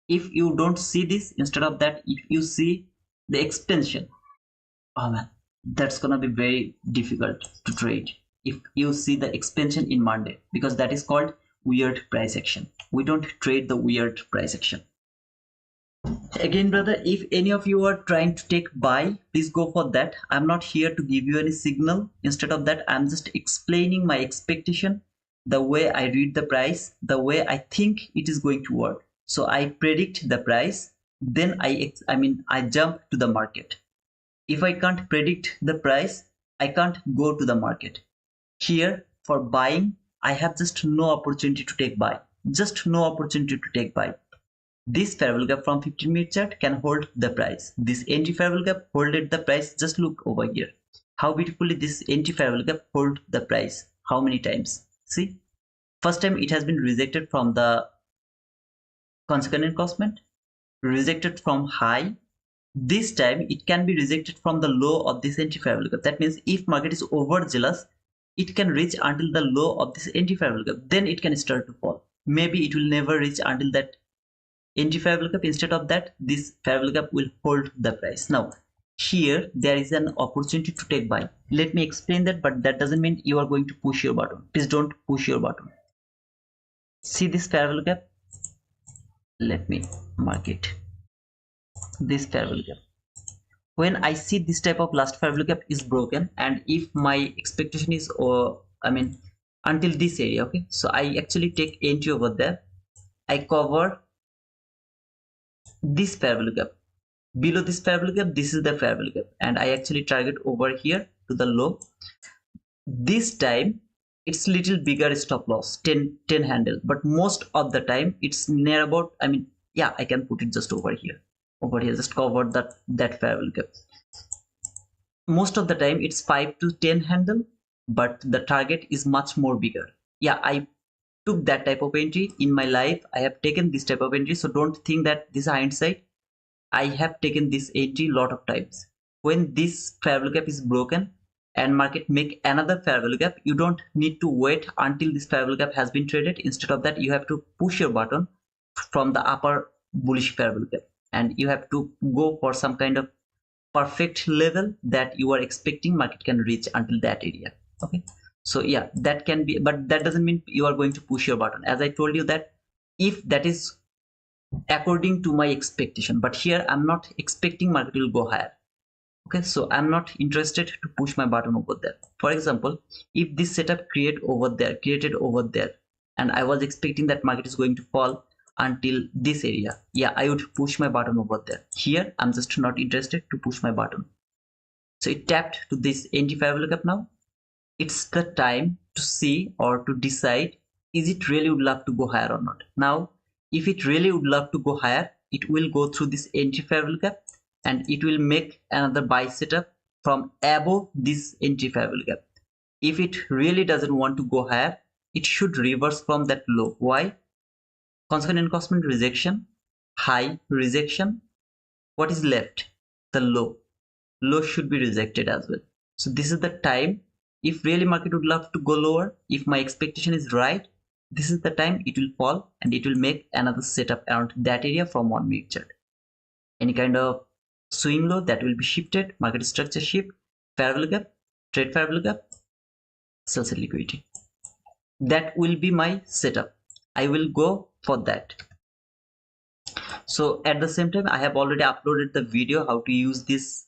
If you don't see this, instead of that, if you see the expansion, oh man, that's gonna be very difficult to trade if you see the expansion in Monday, because that is called weird price action. We don't trade the weird price action. Again, brother, if any of you are trying to take buy, please go for that. I'm not here to give you any signal. Instead of that, I'm just explaining my expectation, the way I read the price, the way I think it is going to work. So I predict the price, then I jump to the market. If I can't predict the price, I can't go to the market. Here for buying, I have just no opportunity to take buy. Just no opportunity to take buy. This fair value gap from 15-minute chart can hold the price. This entry fair value gap holded the price. Just look over here. How beautifully this entry fair value gap hold the price. How many times? See, first time it has been rejected from the consequent encroachment, rejected from high. This time it can be rejected from the low of this entry fair value gap. That means if market is overzealous, it can reach until the low of this entry fair value gap. Then it can start to fall. Maybe it will never reach until that entry fair value gap. Instead of that, this fair value gap will hold the price. Now here there is an opportunity to take buy. Let me explain that, but that doesn't mean you are going to push your button. Please don't push your button. See this fair value gap. Let me mark it. This fair value gap. When I see this type of last fair value gap is broken, and if my expectation is until this area, okay, so I actually take entry over there. I cover this fair value gap. Below this fair value gap, this is the fair value gap, and I actually target over here to the low. This time it's little bigger stop loss, 10 handle, but most of the time it's near about, I can put it just over here, just cover that fair value gap. Most of the time it's 5 to 10 handle, but the target is much more bigger. Yeah, I took that type of entry in my life. I have taken this type of entry, so don't think that this is hindsight. I have taken this entry a lot of times. When this fair value gap is broken and market make another fair value gap, you don't need to wait until this fair value gap has been traded. Instead of that, you have to push your button from the upper bullish fair value gap, and you have to go for some kind of perfect level that you are expecting market can reach until that area. Okay, so yeah, that can be, but that doesn't mean you are going to push your button. As I told you that if that is according to my expectation, but here I'm not expecting market will go higher. Okay, so I'm not interested to push my button over there. For example, if this setup created over there, and I was expecting that market is going to fall until this area, yeah, I would push my button over there. Here I'm just not interested to push my button. So it tapped to this entry fair value gap. Now it's the time to see or to decide, is it really would love to go higher or not. Now if it really would love to go higher, it will go through this entry fair value gap, and it will make another buy setup from above this entry fair value gap. If it really doesn't want to go higher, it should reverse from that low. Why? Consequent encroachment rejection, high rejection. What is left? The low. Low should be rejected as well. So this is the time. If really market would love to go lower, if my expectation is right, this is the time it will fall, and it will make another setup around that area from 1 minute chart. Any kind of swing low that will be shifted, market structure shift, fair value gap, trade fair value gap, sell side liquidity. That will be my setup. I will go for that. So at the same time, I have already uploaded the video how to use this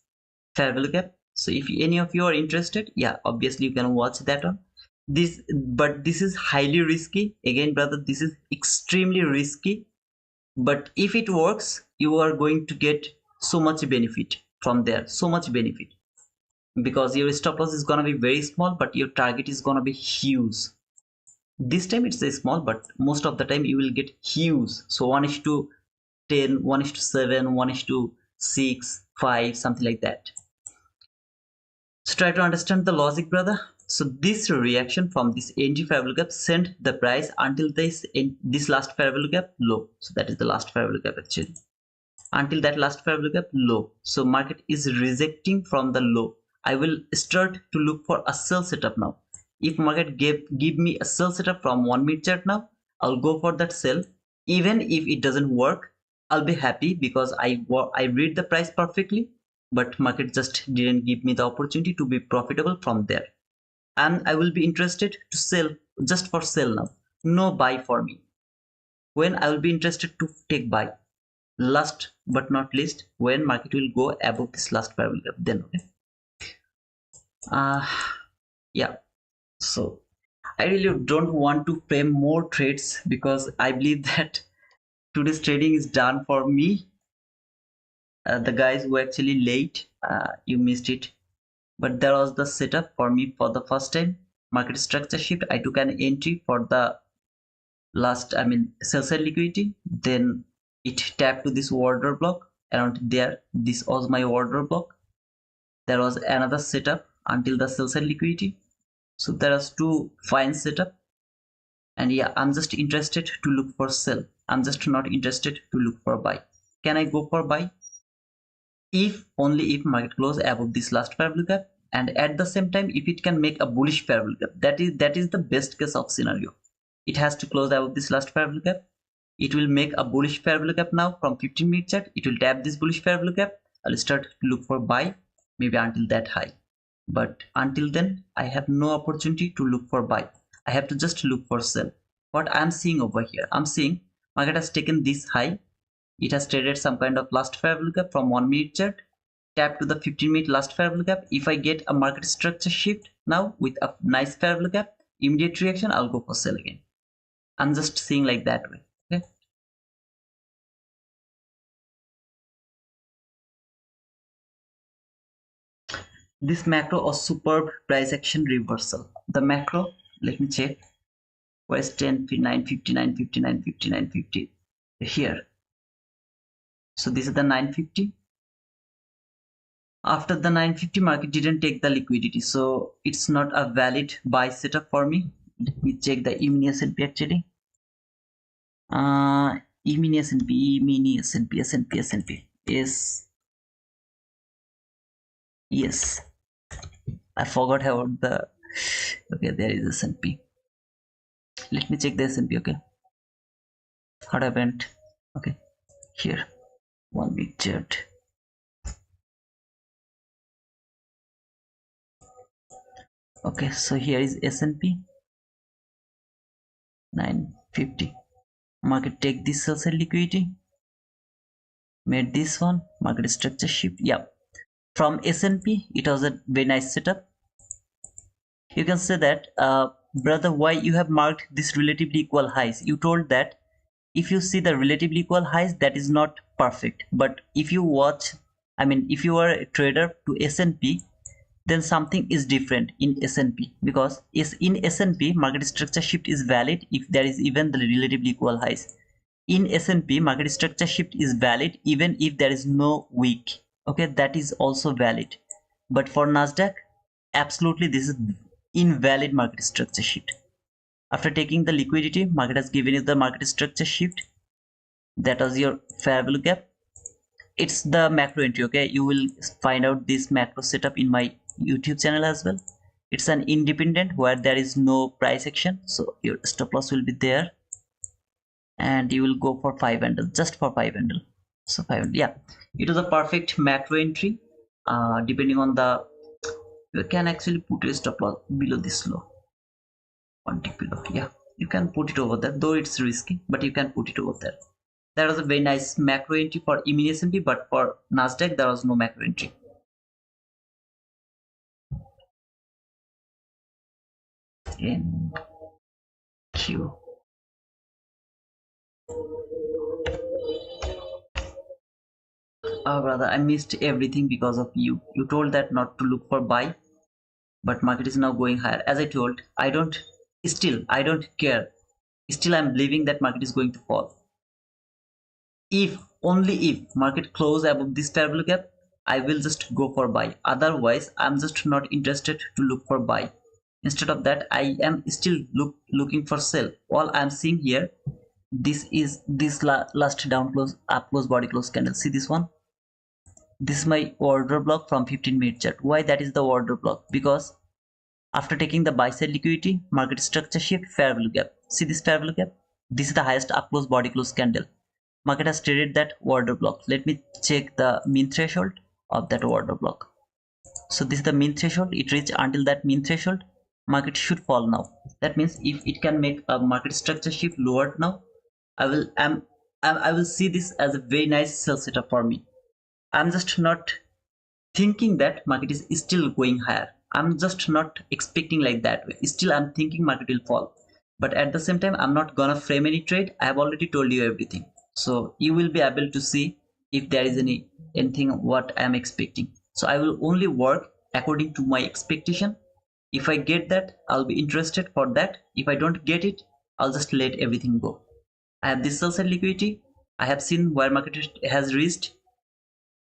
fair value gap. So if any of you are interested, yeah, obviously you can watch that on this, but this is highly risky. Again, brother, this is extremely risky, but if it works, you are going to get so much benefit from there, so much benefit, because your stop loss is going to be very small, but your target is going to be huge. This time it's a small, but most of the time you will get huge. So 1:10, 1:7, 1:6, 5, something like that. So try to understand the logic, brother. So this reaction from this entry fair value gap sent the price until this last fair value gap low. So that is the last fair value gap actually. Until that last fair value gap low. So market is rejecting from the low. I will start to look for a sell setup now. If market give me a sell setup from 1 minute chart now, I'll go for that sell. Even if it doesn't work, I'll be happy because I read the price perfectly, but market just didn't give me the opportunity to be profitable from there. And I will be interested to sell, just for sell now. No buy for me. When I will be interested to take buy. last but not least, when market will go above this last parallel gap, then okay. Yeah, so I really don't want to frame more trades because I believe that today's trading is done for me. The guys who actually late, you missed it, but there was the setup for me for the first time. Market structure shift, I took an entry for the last, I mean, sell side liquidity, then it tapped to this order block around there. This was my order block. There was another setup until the sell side liquidity. So there was two fine setup, and yeah, I'm just interested to look for sell. I'm just not interested to look for buy. Can I go for buy? If only if market close above this last parallel gap, and at the same time if it can make a bullish parallel gap. That is the best case of scenario. It has to close above this last parallel gap. It will make a bullish parallel gap now from 15-minute chart. It will tap this bullish parallel gap. I'll start to look for buy, maybe until that high. But until then, I have no opportunity to look for buy. I have to just look for sell. What I'm seeing over here, I'm seeing market has taken this high. It has traded some kind of last parallel gap from 1-minute chart, tap to the 15-minute last parallel gap. If I get a market structure shift now with a nice parallel gap, immediate reaction, I'll go for sell again. I'm just seeing like that way. Okay. This macro was superb price action reversal. The macro, let me check. Where's 10, 950, 950, 950, 950? Here. So this is the 950. After the 950, market didn't take the liquidity, so it's not a valid buy setup for me. Let me check the E-mini S&P actually. E-mini S&P, E-mini S&P, S&P, S&P is, yes. I forgot about the, okay, there is S&P. Let me check the S&P, okay. What happened? Okay, here, 1-minute chart. Okay, so here is S&P 950. Market take this sell side liquidity, made this one, market structure shift. Yeah, from S&P it was a very nice setup. You can say that, brother, why you have marked this relatively equal highs? You told that if you see the relatively equal highs, that is not perfect. But if you watch, I mean, if you are a trader to S&P, then something is different in S&P, because in S&P market structure shift is valid if there is even the relatively equal highs. In S&P market structure shift is valid even if there is no wick. Okay, that is also valid. But for Nasdaq, absolutely this is invalid market structure shift. After taking the liquidity, market has given you the market structure shift. That was your fair value gap. It's the macro entry. Okay, you will find out this macro setup in my YouTube channel as well. It's an independent where there is no price action, so your stop loss will be there, and you will go for 5 handle, just for 5 handle. So 5 handle, yeah, it was a perfect macro entry. Depending on the, you can actually put a stop loss below this low, 1 tick below. Yeah, you can put it over there, though it's risky, but you can put it over there. That was a very nice macro entry for E-mini S&P, but for Nasdaq there was no macro entry. NQ. Oh brother, I missed everything because of you. You told that not to look for buy, but market is now going higher. As I told, I don't care. Still I'm believing that market is going to fall. If only if market close above this parallel gap, I will just go for buy. Otherwise, I'm just not interested to look for buy. Instead of that, I am still looking for sell. All I'm seeing here, this is this last down close, up close, body close candle. See this one? This is my order block from 15-minute chart. Why that is the order block? Because after taking the buy side liquidity, market structure shift, fair value gap. See this fair value gap? This is the highest up close, body close candle. Market has traded that order block. Let me check the mean threshold of that order block. So this is the mean threshold. It reached until that mean threshold. Market should fall now. That means if it can make a market structure shift lower now, I will see this as a very nice sell setup for me. I'm just not thinking that market is still going higher. I'm just not expecting like that way. Still, I'm thinking market will fall. But at the same time, I'm not gonna frame any trade. I have already told you everything. So you will be able to see if there is anything what I am expecting. So I will only work according to my expectation. If I get that, I'll be interested for that. If I don't get it, I'll just let everything go. I have this sell side liquidity. I have seen where market has reached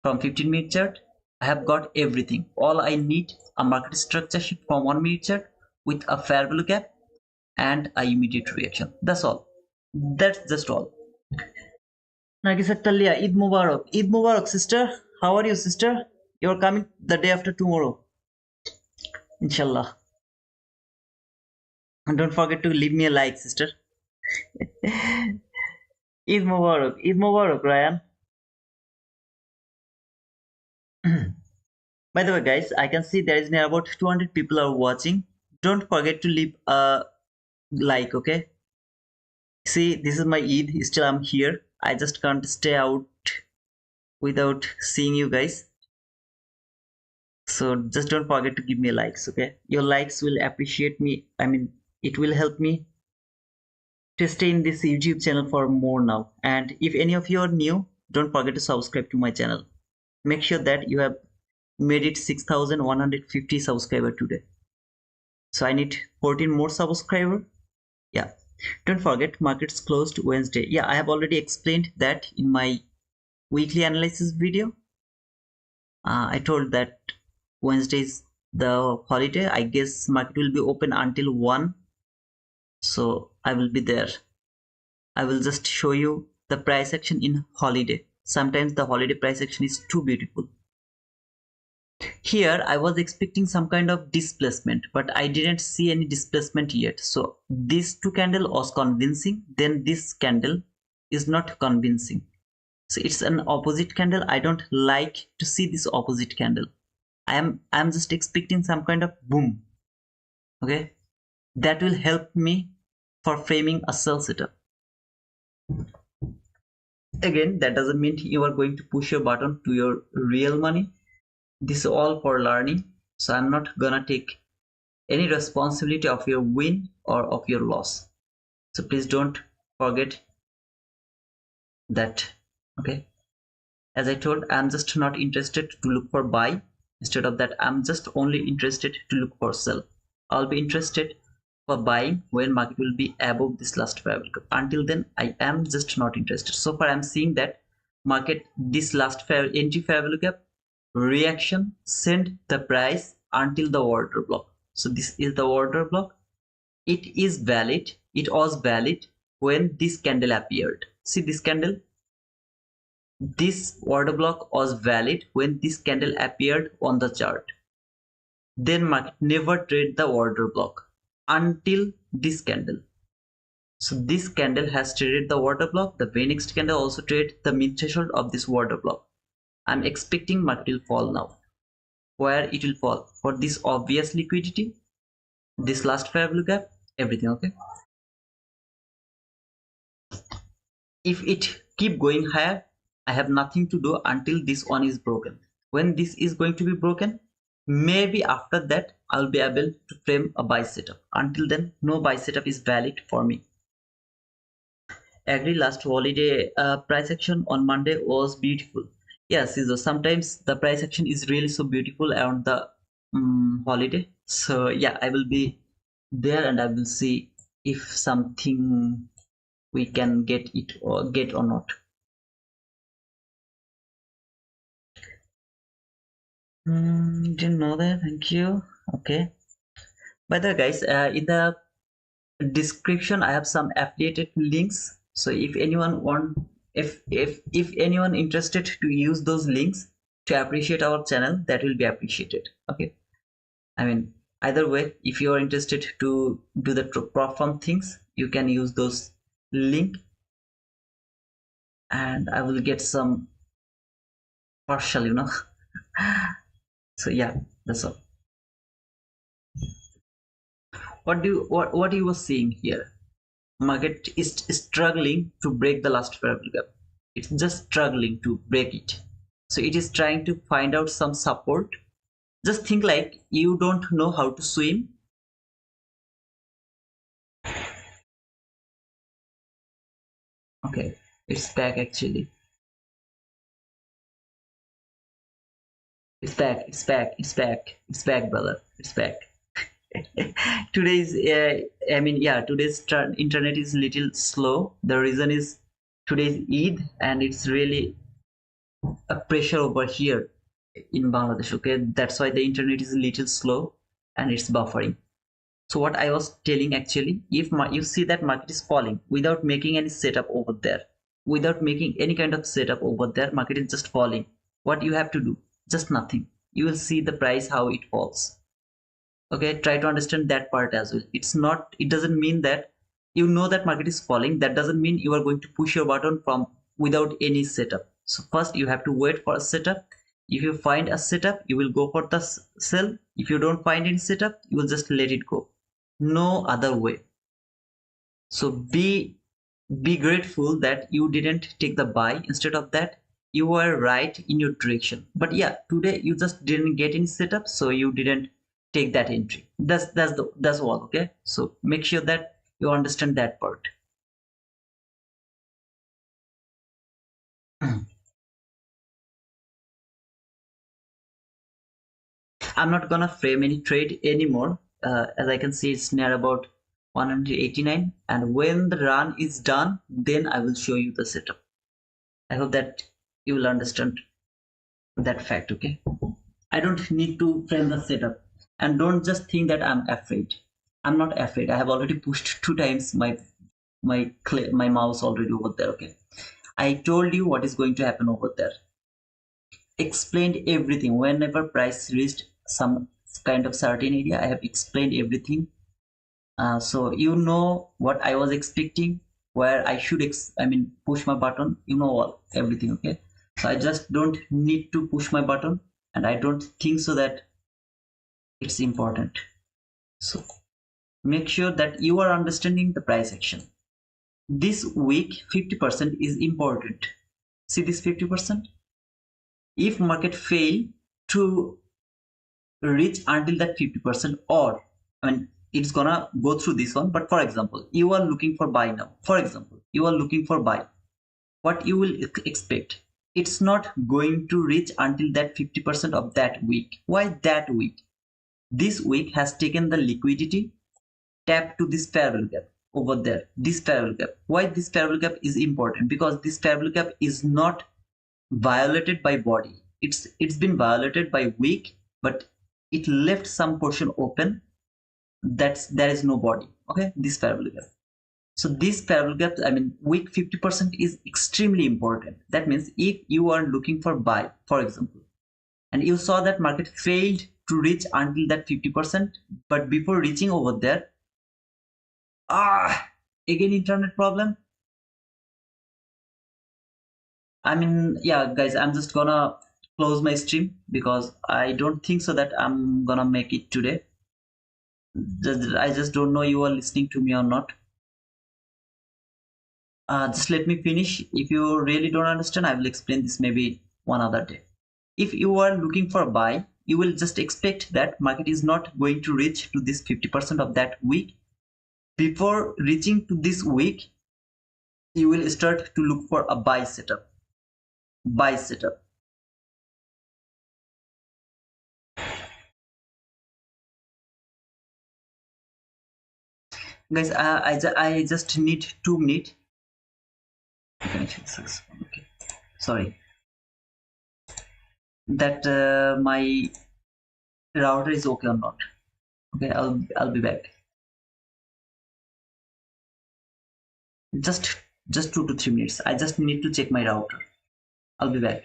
from 15-minute chart. I have got everything. All I need a market structure shift from 1-minute chart with a fair value gap and a immediate reaction. That's all. That's just all. Nagisa Talia, Eid Mubarak. Eid Mubarak, sister. How are you, sister? You're coming the day after tomorrow. Inshallah. And don't forget to leave me a like, sister. Eid Mubarak. Eid Mubarak, Ryan. By the way, guys, I can see there is near about 200 people are watching. Don't forget to leave a like, okay? See, this is my Eid. Still, I'm here. I just can't stay out without seeing you guys. So just don't forget to give me likes, okay? Your likes will appreciate me. I mean, it will help me to stay in this YouTube channel for more now. And if any of you are new, don't forget to subscribe to my channel. Make sure that you have made it 6,150 subscriber today. So I need 14 more subscriber. Yeah. Don't forget, markets closed Wednesday. Yeah, I have already explained that in my weekly analysis video. I told that Wednesday is the holiday. I guess market will be open until 1. So I will be there. I will just show you the price action in holiday. Sometimes the holiday price action is too beautiful. Here I was expecting some kind of displacement, but I didn't see any displacement yet. So this two candle was convincing, then this candle is not convincing. So it's an opposite candle. I don't like to see this opposite candle. I'm just expecting some kind of boom. Okay, that will help me for framing a sell setup. Again, that doesn't mean you are going to push your button to your real money. This is all for learning. So I'm not gonna take any responsibility of your win or of your loss. So please don't forget that. Okay. As I told, I'm just not interested to look for buy. Instead of that, I'm just only interested to look for sell. I'll be interested for buying when market will be above this last fair value. Until then, I am just not interested. So far, I'm seeing that market this last entry fair value gap reaction send the price until the order block. So this is the order block. It is valid. It was valid when this candle appeared. See this candle. This order block was valid when this candle appeared on the chart. Then market never trade the order block until this candle. So this candle has traded the order block. The very next candle also traded the mid threshold of this order block. I'm expecting market will fall now. Where it will fall? For this obvious liquidity, this last fair value gap, everything. Okay. If it keep going higher, I have nothing to do until this one is broken. When this is going to be broken, maybe after that I'll be able to frame a buy setup. Until then, no buy setup is valid for me. Agree, last holiday price action on Monday was beautiful. Yes, so sometimes the price action is really so beautiful around the holiday. So yeah, I will be there and I will see if something we can get or not. Didn't know that. Thank you. Okay. By the way, guys, in the description I have some affiliated links. So if anyone if anyone interested to use those links to appreciate our channel, that will be appreciated. Okay. I mean, either way, if you are interested to do the prop firm things, you can use those link, and I will get some partial, So yeah, that's all. What you were seeing here? Market is struggling to break the last parallel gap. It's just struggling to break it. So it is trying to find out some support. Just think like you don't know how to swim. Okay, it's back actually. It's back, it's back, it's back, it's back, brother. It's back. Today's yeah, today's internet is little slow. The reason is today's Eid and it's really a pressure over here in Bangladesh. Okay, that's why the internet is a little slow and it's buffering. So what I was telling actually, if you see that market is falling without making any setup over there, without making any kind of setup over there, market is just falling. What you have to do? Just nothing. You will see the price how it falls. Okay, try to understand that part as well. It's not, it doesn't mean that you know that market is falling. That doesn't mean you are going to push your button from without any setup. So first you have to wait for a setup. If you find a setup, you will go for the sell. If you don't find any setup, you will just let it go. No other way. So be grateful that you didn't take the buy. Instead of that, you were right in your direction. But yeah, today you just didn't get any setup, so you didn't take that entry. That's all. Okay, so make sure that you understand that part. I'm not gonna frame any trade anymore. As I can see, it's near about 189, and when the run is done, then I will show you the setup. I hope that you will understand that fact. Okay, I don't need to frame the setup, and don't just think that I'm afraid. I'm not afraid. I have already pushed two times my mouse already over there. Okay, I told you what is going to happen over there. Explained everything. Whenever price reached some kind of certain area, I have explained everything. So you know what I was expecting, where I should push my button. You know all everything. Okay, so I just don't need to push my button, and I don't think so that it's important. So make sure that you are understanding the price action. This week 50% is important. See this 50%? If market fail to reach until that 50%, or it's gonna go through this one, but for example, you are looking for buy now. For example, you are looking for buy. What you will expect? It's not going to reach until that 50% of that week. Why that week? This week has taken the liquidity tap to this parallel gap over there. This parallel gap. Why this parallel gap is important? Because this parallel gap is not violated by body. It's been violated by wick, but it left some portion open. There is no body. Okay, this parallel gap. So this parallel gap, wick 50% is extremely important. That means if you are looking for buy, for example, and you saw that market failed to reach until that 50%, but before reaching over there, again internet problem. Yeah guys, I'm just gonna close my stream because I don't think so that I'm gonna make it today. I just don't know you are listening to me or not. Just let me finish. If you really don't understand, I will explain this maybe one other day. If you are looking for a buy, you will just expect that market is not going to reach to this 50% of that week. Before reaching to this week, you will start to look for a buy setup. Buy setup. Guys, I just need 2 minutes. Connection successful. Okay. Sorry. That my router is okay or not. Okay, I'll be back. Just just 2 to 3 minutes. I just need to check my router. I'll be back.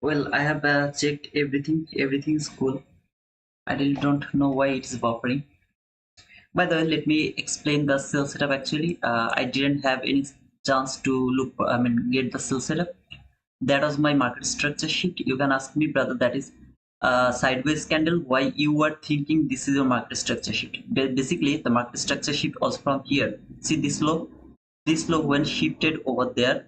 Well, I have checked everything. Everything's cool. I really don't know why it is buffering. By the way, let me explain the cell setup. Actually, I didn't have any chance to look. I mean, get the cell setup. That was my market structure sheet. You can ask me, brother, that is sideways candle. Why you were thinking this is your market structure sheet? Basically, the market structure sheet was from here. See this low. This low when shifted over there,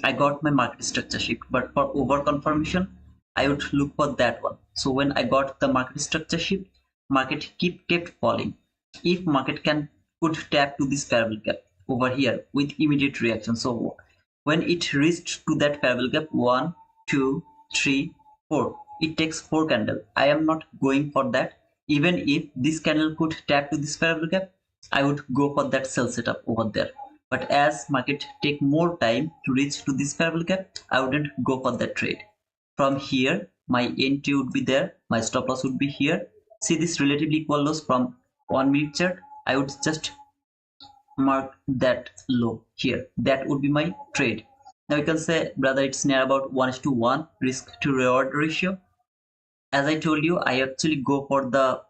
I got my market structure sheet. But for over confirmation, I would look for that one. So when I got the market structure sheet, market kept falling. If market could tap to this parallel gap over here with immediate reaction. So when it reached to that parallel gap, 1, 2, 3, 4, it takes 4 candle. I am not going for that. Even if this candle could tap to this parallel gap, I would go for that sell setup over there. But as market take more time to reach to this parallel gap, I wouldn't go for that trade. From here, my entry would be there, my stop loss would be here. See this relatively equal loss from 1 minute chart. I would just mark that low here. That would be my trade. Now you can say, brother, it's near about 1:1 risk to reward ratio. As I told you, I actually go for the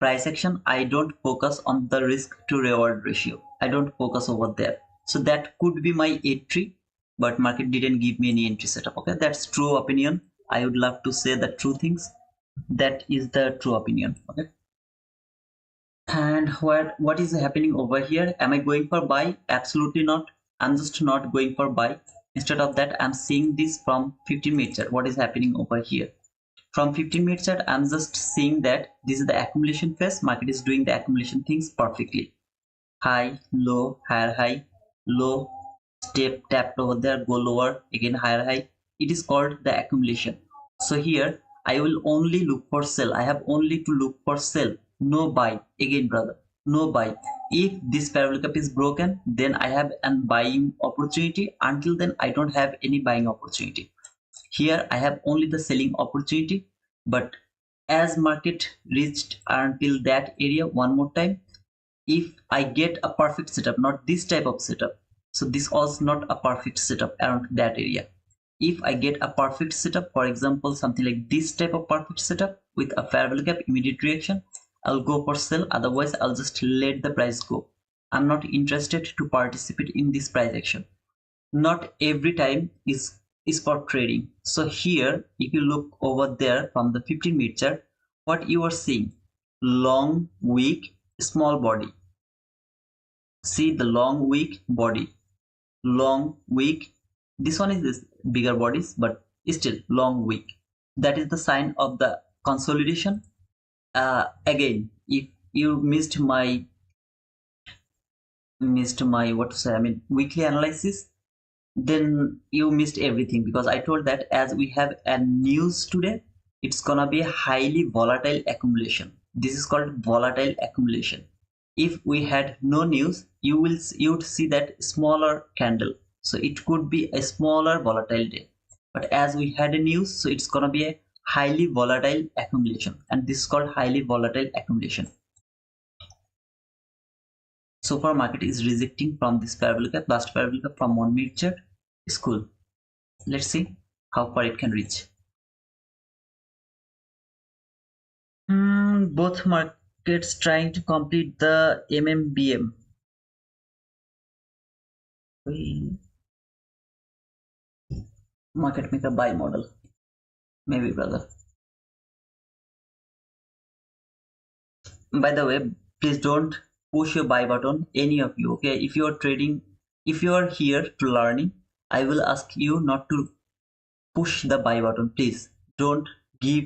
price action. I don't focus on the risk to reward ratio. I don't focus over there. So that could be my entry, but market didn't give me any entry setup. Okay, that's true opinion. I would love to say the true things. That is the true opinion. Okay. And what is happening over here? Am I going for buy? Absolutely not. I'm just not going for buy. Instead of that, I'm seeing this from 15-minute chart. What is happening over here? From 15-minute chart, I'm just seeing that this is the accumulation phase. Market is doing the accumulation things perfectly. High, low, higher high, low, step tapped over there, go lower, again higher high. It is called the accumulation. So here I will only look for sell. I have only to look for sell, no buy. Again, brother, no buy. If this parallel gap is broken, then I have an buying opportunity. Until then, I don't have any buying opportunity. Here I have only the selling opportunity. But as market reached until that area one more time, if I get a perfect setup, not this type of setup, so this was not a perfect setup around that area. If I get a perfect setup, for example, something like this type of perfect setup with a parallel gap, immediate reaction, I'll go for sell. Otherwise, I'll just let the price go. I'm not interested to participate in this price action. Not every time is for trading. So here, if you look over there from the 15-minute chart, what you are seeing, long, weak, small body. See the long weak body, long weak. This one is this bigger bodies, but still long weak. That is the sign of the consolidation. Again, if you missed my missed my what to say, I mean weekly analysis, then you missed everything, because I told that as we have a news today, it's gonna be a highly volatile accumulation. This is called volatile accumulation. If we had no news, you would see that smaller candle, so it could be a smaller volatile day. But as we had a news, so it's gonna be a highly volatile accumulation, and this is called highly volatile accumulation. So far market is rejecting from this parabolic last parabolic from 1 minute chart. Is cool. Let's see how far it can reach. Both markets trying to complete the MMBM. Market maker buy model. Maybe, brother. By the way, please don't push your buy button, any of you, okay? If you are trading, if you are here to learning, I will ask you not to push the buy button. Please don't give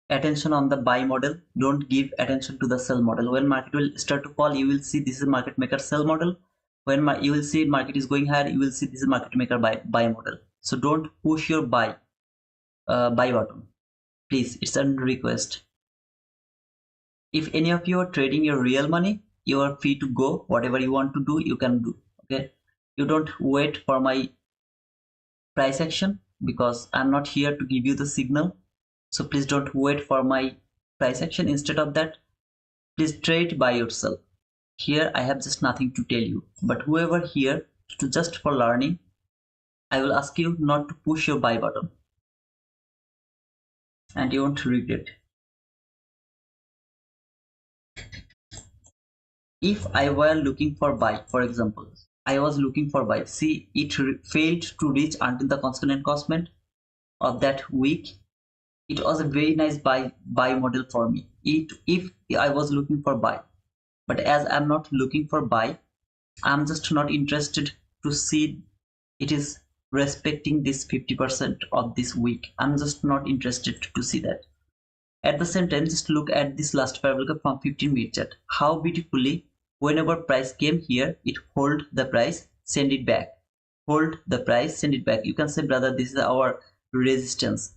attention on the buy model, don't give attention to the sell model. When market will start to fall, you will see this is market maker sell model. When you will see market is going higher, you will see this is market maker buy model. So don't push your buy button, please. It's a request. If any of you are trading your real money, you are free to go. Whatever you want to do, you can do. Okay, you don't wait for my price action, because I'm not here to give you the signal. So please don't wait for my price action. Instead of that, please trade by yourself. Here I have just nothing to tell you, but whoever here to just for learning, I will ask you not to push your buy button, and you won't regret. If I were looking for buy, for example, I was looking for buy, see it failed to reach until the constant encroachment of that week. It was a very nice buy model for me. If I was looking for buy, but as I'm not looking for buy, I'm just not interested to see it is respecting this 50% of this week. I'm just not interested to see that. At the same time, just look at this last parabolic from 15 minute chart. How beautifully, whenever price came here, it hold the price, send it back. Hold the price, send it back. You can say, brother, this is our resistance.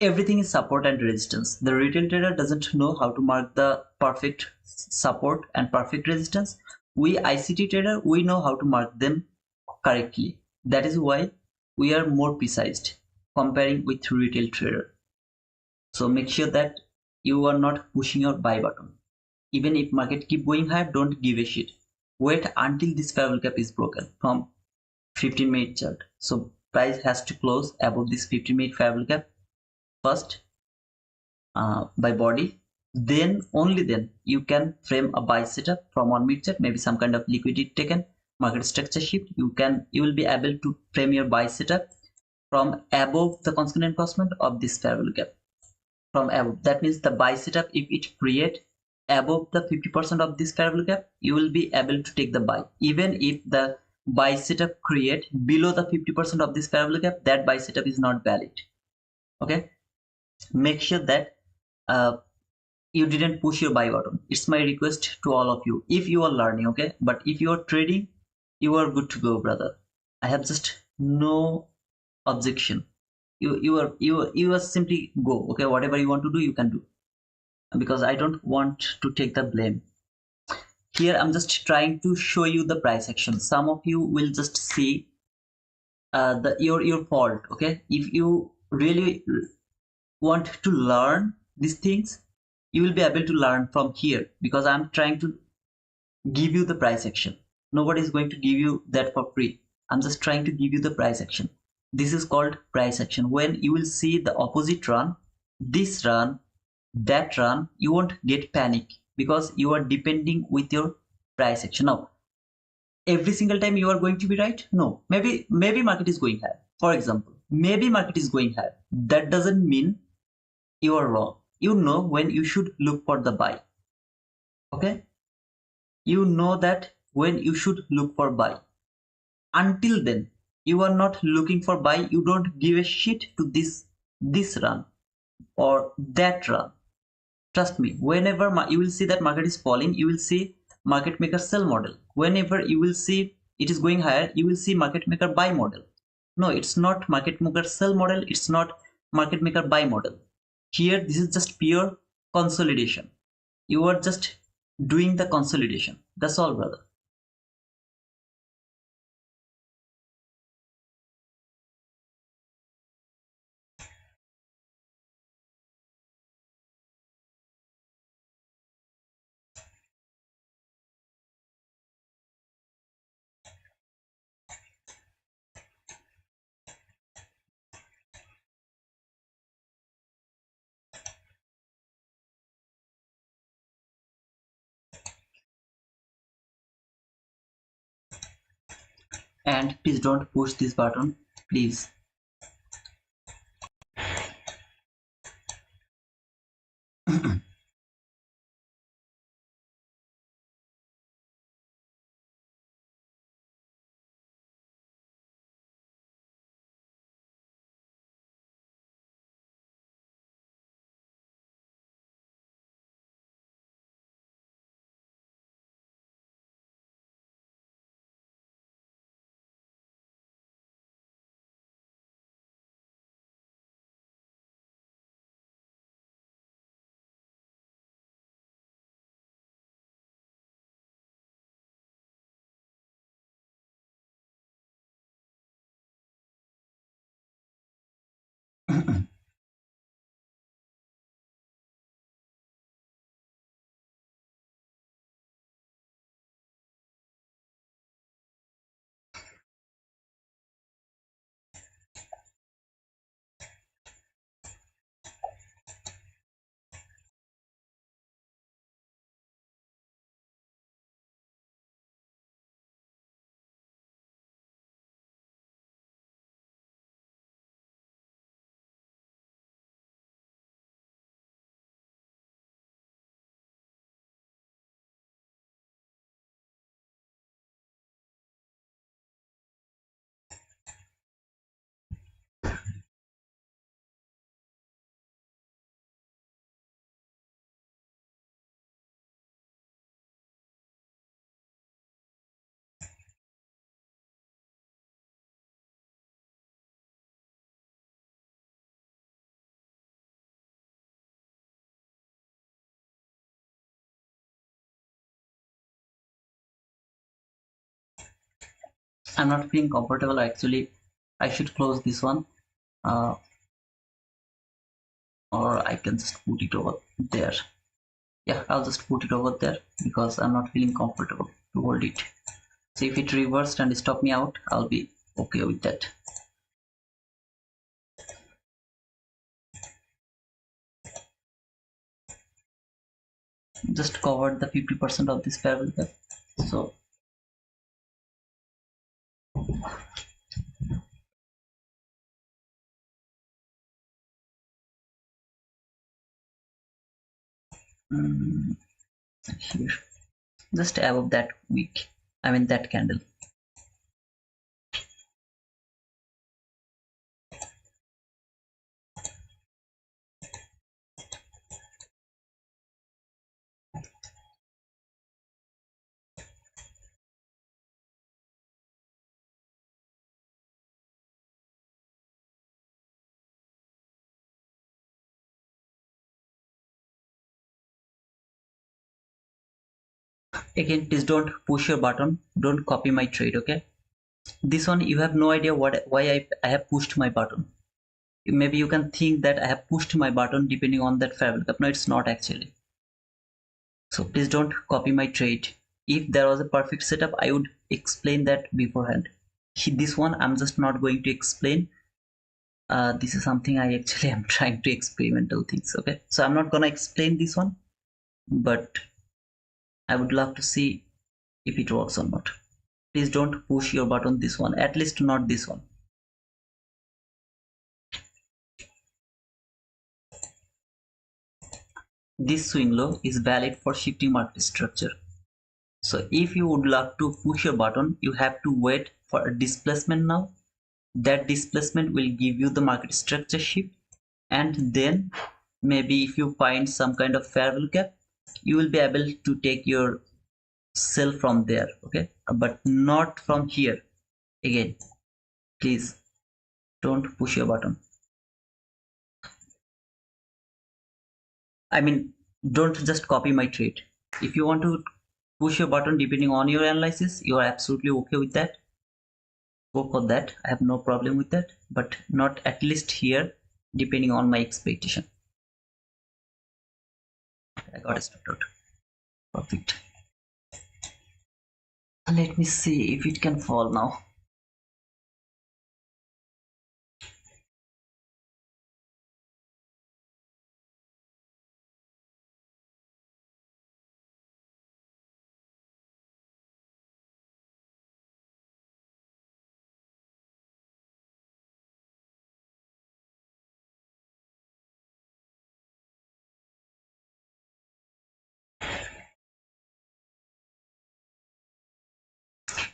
Everything is support and resistance. The retail trader doesn't know how to mark the perfect support and perfect resistance. We ICT trader, we know how to mark them correctly. That is why we are more precise comparing with retail trader. So make sure that you are not pushing your buy button. Even if market keep going higher, don't give a shit. Wait until this parabolic gap is broken from 15 minute chart. So price has to close above this 15 minute parabolic gap first by body, then only then you can frame a buy setup from 1 minute chart, maybe some kind of liquidity taken, market structure shift. You will be able to frame your buy setup from above the constant encroachment of this parabolic gap. From above, that means the buy setup, if it create above the 50% of this parabolic gap, you will be able to take the buy. Even if the buy setup create below the 50% of this parabolic gap, that buy setup is not valid. Okay, make sure that you didn't push your buy button. It's my request to all of you, if you are learning. Okay, but if you are trading, you are good to go, brother. I have just no objection. You are simply go. Okay, whatever you want to do, you can do, because I don't want to take the blame. Here I'm just trying to show you the price action. Some of you will just see your fault. Okay, if you really want to learn these things, you will be able to learn from here, because I'm trying to give you the price action. Nobody is going to give you that for free. I'm just trying to give you the price action. This is called price action. When you will see the opposite run, this run, that run, you won't get panic, because you are depending with your price action. Now every single time you are going to be right? No, maybe market is going high, for example. Maybe market is going high, that doesn't mean you are wrong. You know when you should look for the buy. Okay, you know that when you should look for buy. Until then, you are not looking for buy. You don't give a shit to this run or that run. Trust me, whenever you will see that market is falling, you will see market maker sell model. Whenever you will see it is going higher, you will see market maker buy model. No, it's not market maker sell model, it's not market maker buy model. Here this is just pure consolidation. You are just doing the consolidation. That's all, brother. And please don't push this button, please. I'm not feeling comfortable. Actually, I should close this one, uh, or I can just put it over there. Yeah, I'll just put it over there because I'm not feeling comfortable to hold it. So if it reversed and stop me out, I'll be okay with that. Just covered the 50% of this fair value gap. So here, just above that wick, I mean that candle. Again, please don't push your button, don't copy my trade, okay? This one you have no idea why I have pushed my button. Maybe you can think that I have pushed my button depending on that fair value gap. No, it's not actually. So please don't copy my trade. If there was a perfect setup, I would explain that beforehand. This one I'm just not going to explain. This is something I actually am trying to experimental things, okay? So I'm not gonna explain this one, but I would love to see if it works or not. Please don't push your button this one, at least not this one. This swing low is valid for shifting market structure. So if you would love to push your button, you have to wait for a displacement now. That displacement will give you the market structure shift, and then maybe if you find some kind of fair value gap, you will be able to take your sell from there, okay, but not from here. Again, please don't push your button. I mean, don't just copy my trade. If you want to push your button depending on your analysis, you are absolutely okay with that. Go for that. I have no problem with that, but not at least here, depending on my expectation. I got a stop out. Perfect. Let me see if it can fall now.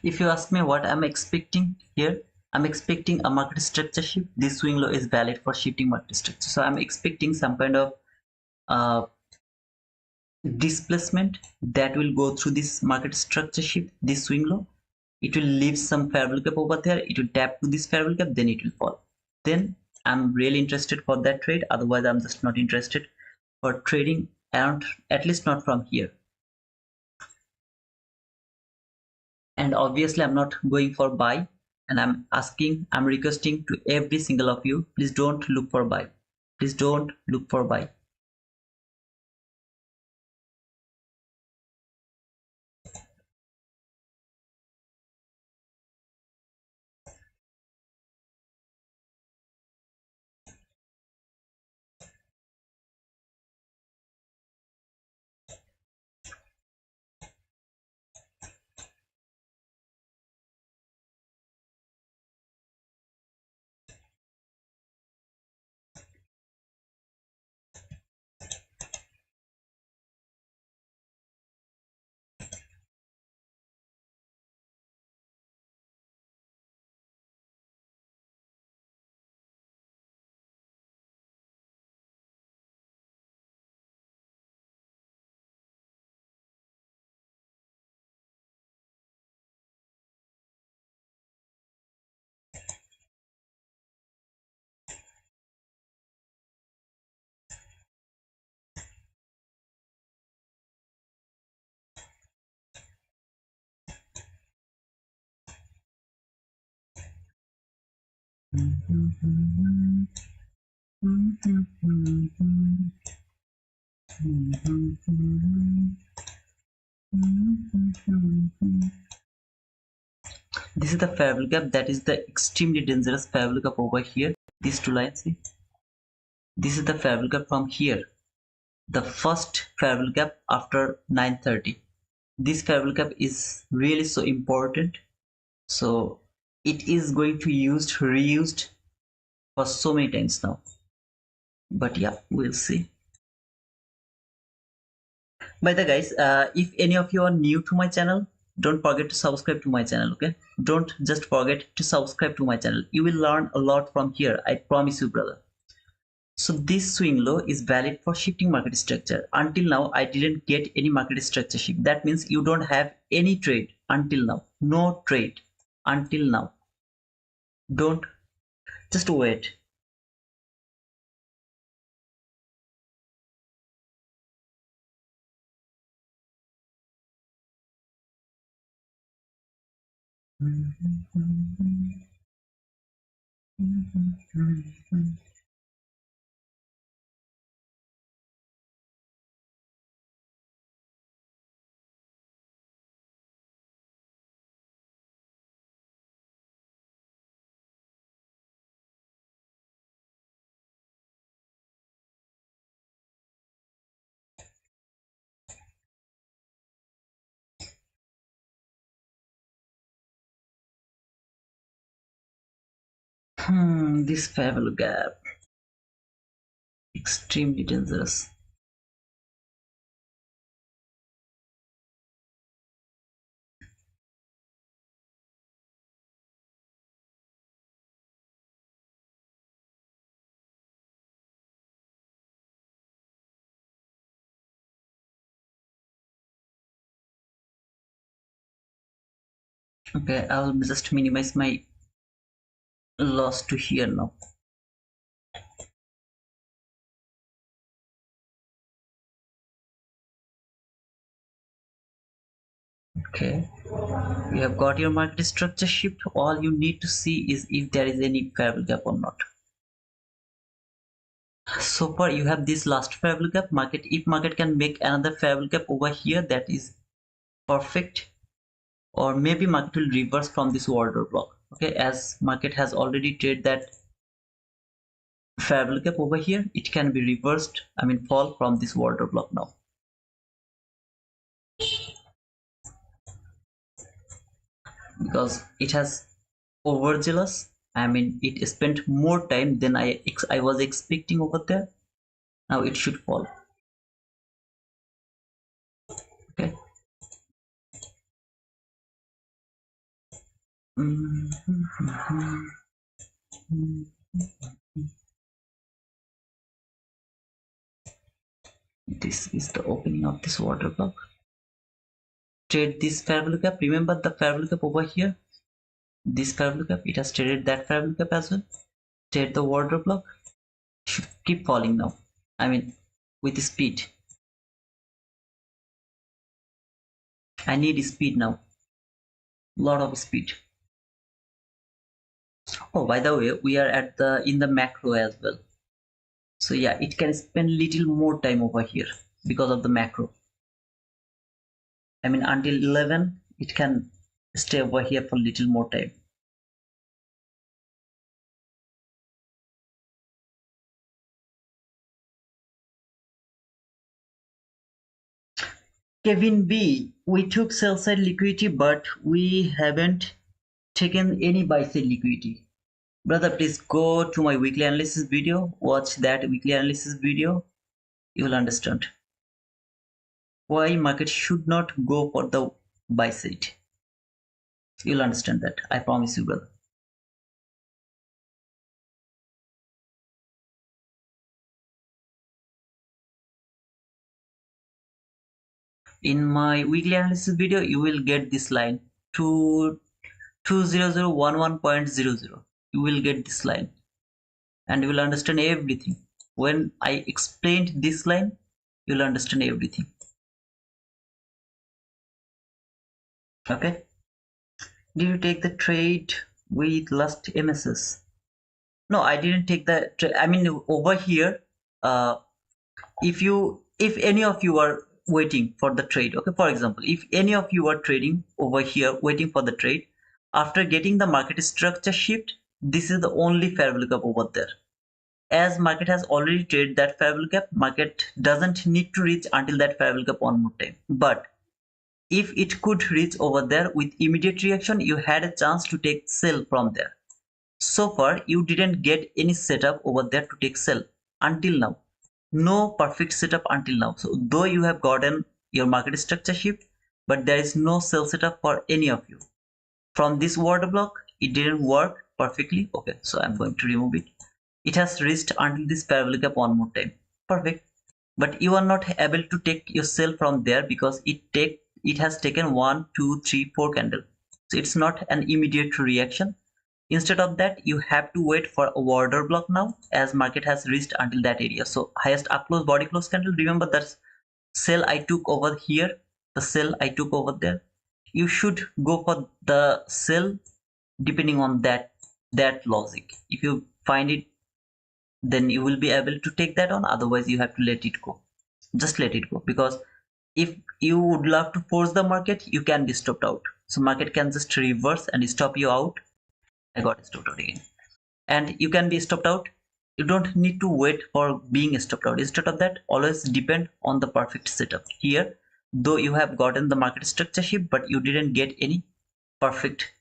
If you ask me what I'm expecting here, I'm expecting a market structure shift. This swing low is valid for shifting market structure. So I'm expecting some kind of uh, displacement that will go through this market structure shift, this swing low. It will leave some fair value gap over there. It will tap to this fair value gap, then it will fall. Then I'm really interested for that trade. Otherwise, I'm just not interested for trading, and at least not from here. And obviously I'm not going for buy, and I'm requesting to every single of you, please don't look for buy, please don't look for buy. This is the fair value gap. That is the extremely dangerous fair value gap over here. These two lines, see? This is the fair value gap from here. The first fair value gap after 9:30. This fair value gap is really so important. So it is going to used, reused for so many times now. But yeah, we'll see. By the guys, if any of you are new to my channel, don't forget to subscribe to my channel, okay? Don't just forget to subscribe to my channel. You will learn a lot from here, I promise you, brother. So this swing low is valid for shifting market structure. Until now, I didn't get any market structure shift. That means you don't have any trade until now. No trade until now. Don't, just wait. This fair value gap, extremely dangerous. Okay, I will just minimize my loss to here now. Okay, you have got your market structure shift. All you need to see is if there is any fair value gap or not. So far you have this last fair value gap. Market, if market can make another fair value gap over here, that is perfect. Or maybe market will reverse from this order block. Okay, as market has already traded that fair value gap over here, it can be reversed, I mean fall from this order block now. Because it has overzealous, I mean it spent more time than I was expecting over there. Now it should fall. Okay. This is the opening of this order block. Trade this fair value gap. Remember the fair value gap over here, this fair value gap, it has traded that fair value gap as well. Trade the order block. Should keep falling now, I mean with speed. I need speed now, lot of speed. Oh, by the way, we are at the in the macro as well, so yeah, it can spend little more time over here because of the macro. I mean until 11 it can stay over here for little more time. Kevin B, we took sell side liquidity but we haven't taken any buy side liquidity. Brother, please go to my weekly analysis video, watch that weekly analysis video, you will understand why market should not go for the buy side. You'll understand that, I promise you, brother. In my weekly analysis video you will get this line to 20011.00. You will get this line and you will understand everything. When I explained this line, you'll understand everything. Okay, did you take the trade with last MSS? No, I didn't take the I mean over here, if any of you are waiting for the trade, okay, for example, if any of you are trading over here waiting for the trade, after getting the market structure shift, this is the only fair value gap over there. As market has already traded that fair value gap, market doesn't need to reach until that fair value gap one more time. But if it could reach over there with immediate reaction, you had a chance to take sell from there. So far you didn't get any setup over there to take sell until now. No perfect setup until now. So though you have gotten your market structure shift, but there is no sell setup for any of you. From this order block, it didn't work perfectly. Okay, so I'm going to remove it. It has reached until this fair value gap one more time. Perfect. But you are not able to take your sell from there because it has taken 1, 2, 3, 4 candle. So it's not an immediate reaction. Instead of that, you have to wait for a order block now as market has reached until that area. So highest up close body close candle, remember that sell I took over here, the sell I took over there. You should go for the sell depending on that logic. If you find it, then you will be able to take that on, otherwise you have to let it go. Just let it go, because if you would love to force the market, you can be stopped out. So market can just reverse and stop you out. I got stopped out again. And you can be stopped out. You don't need to wait for being stopped out. Instead of that, always depend on the perfect setup. Here, though you have gotten the market structure shift, but you didn't get any perfect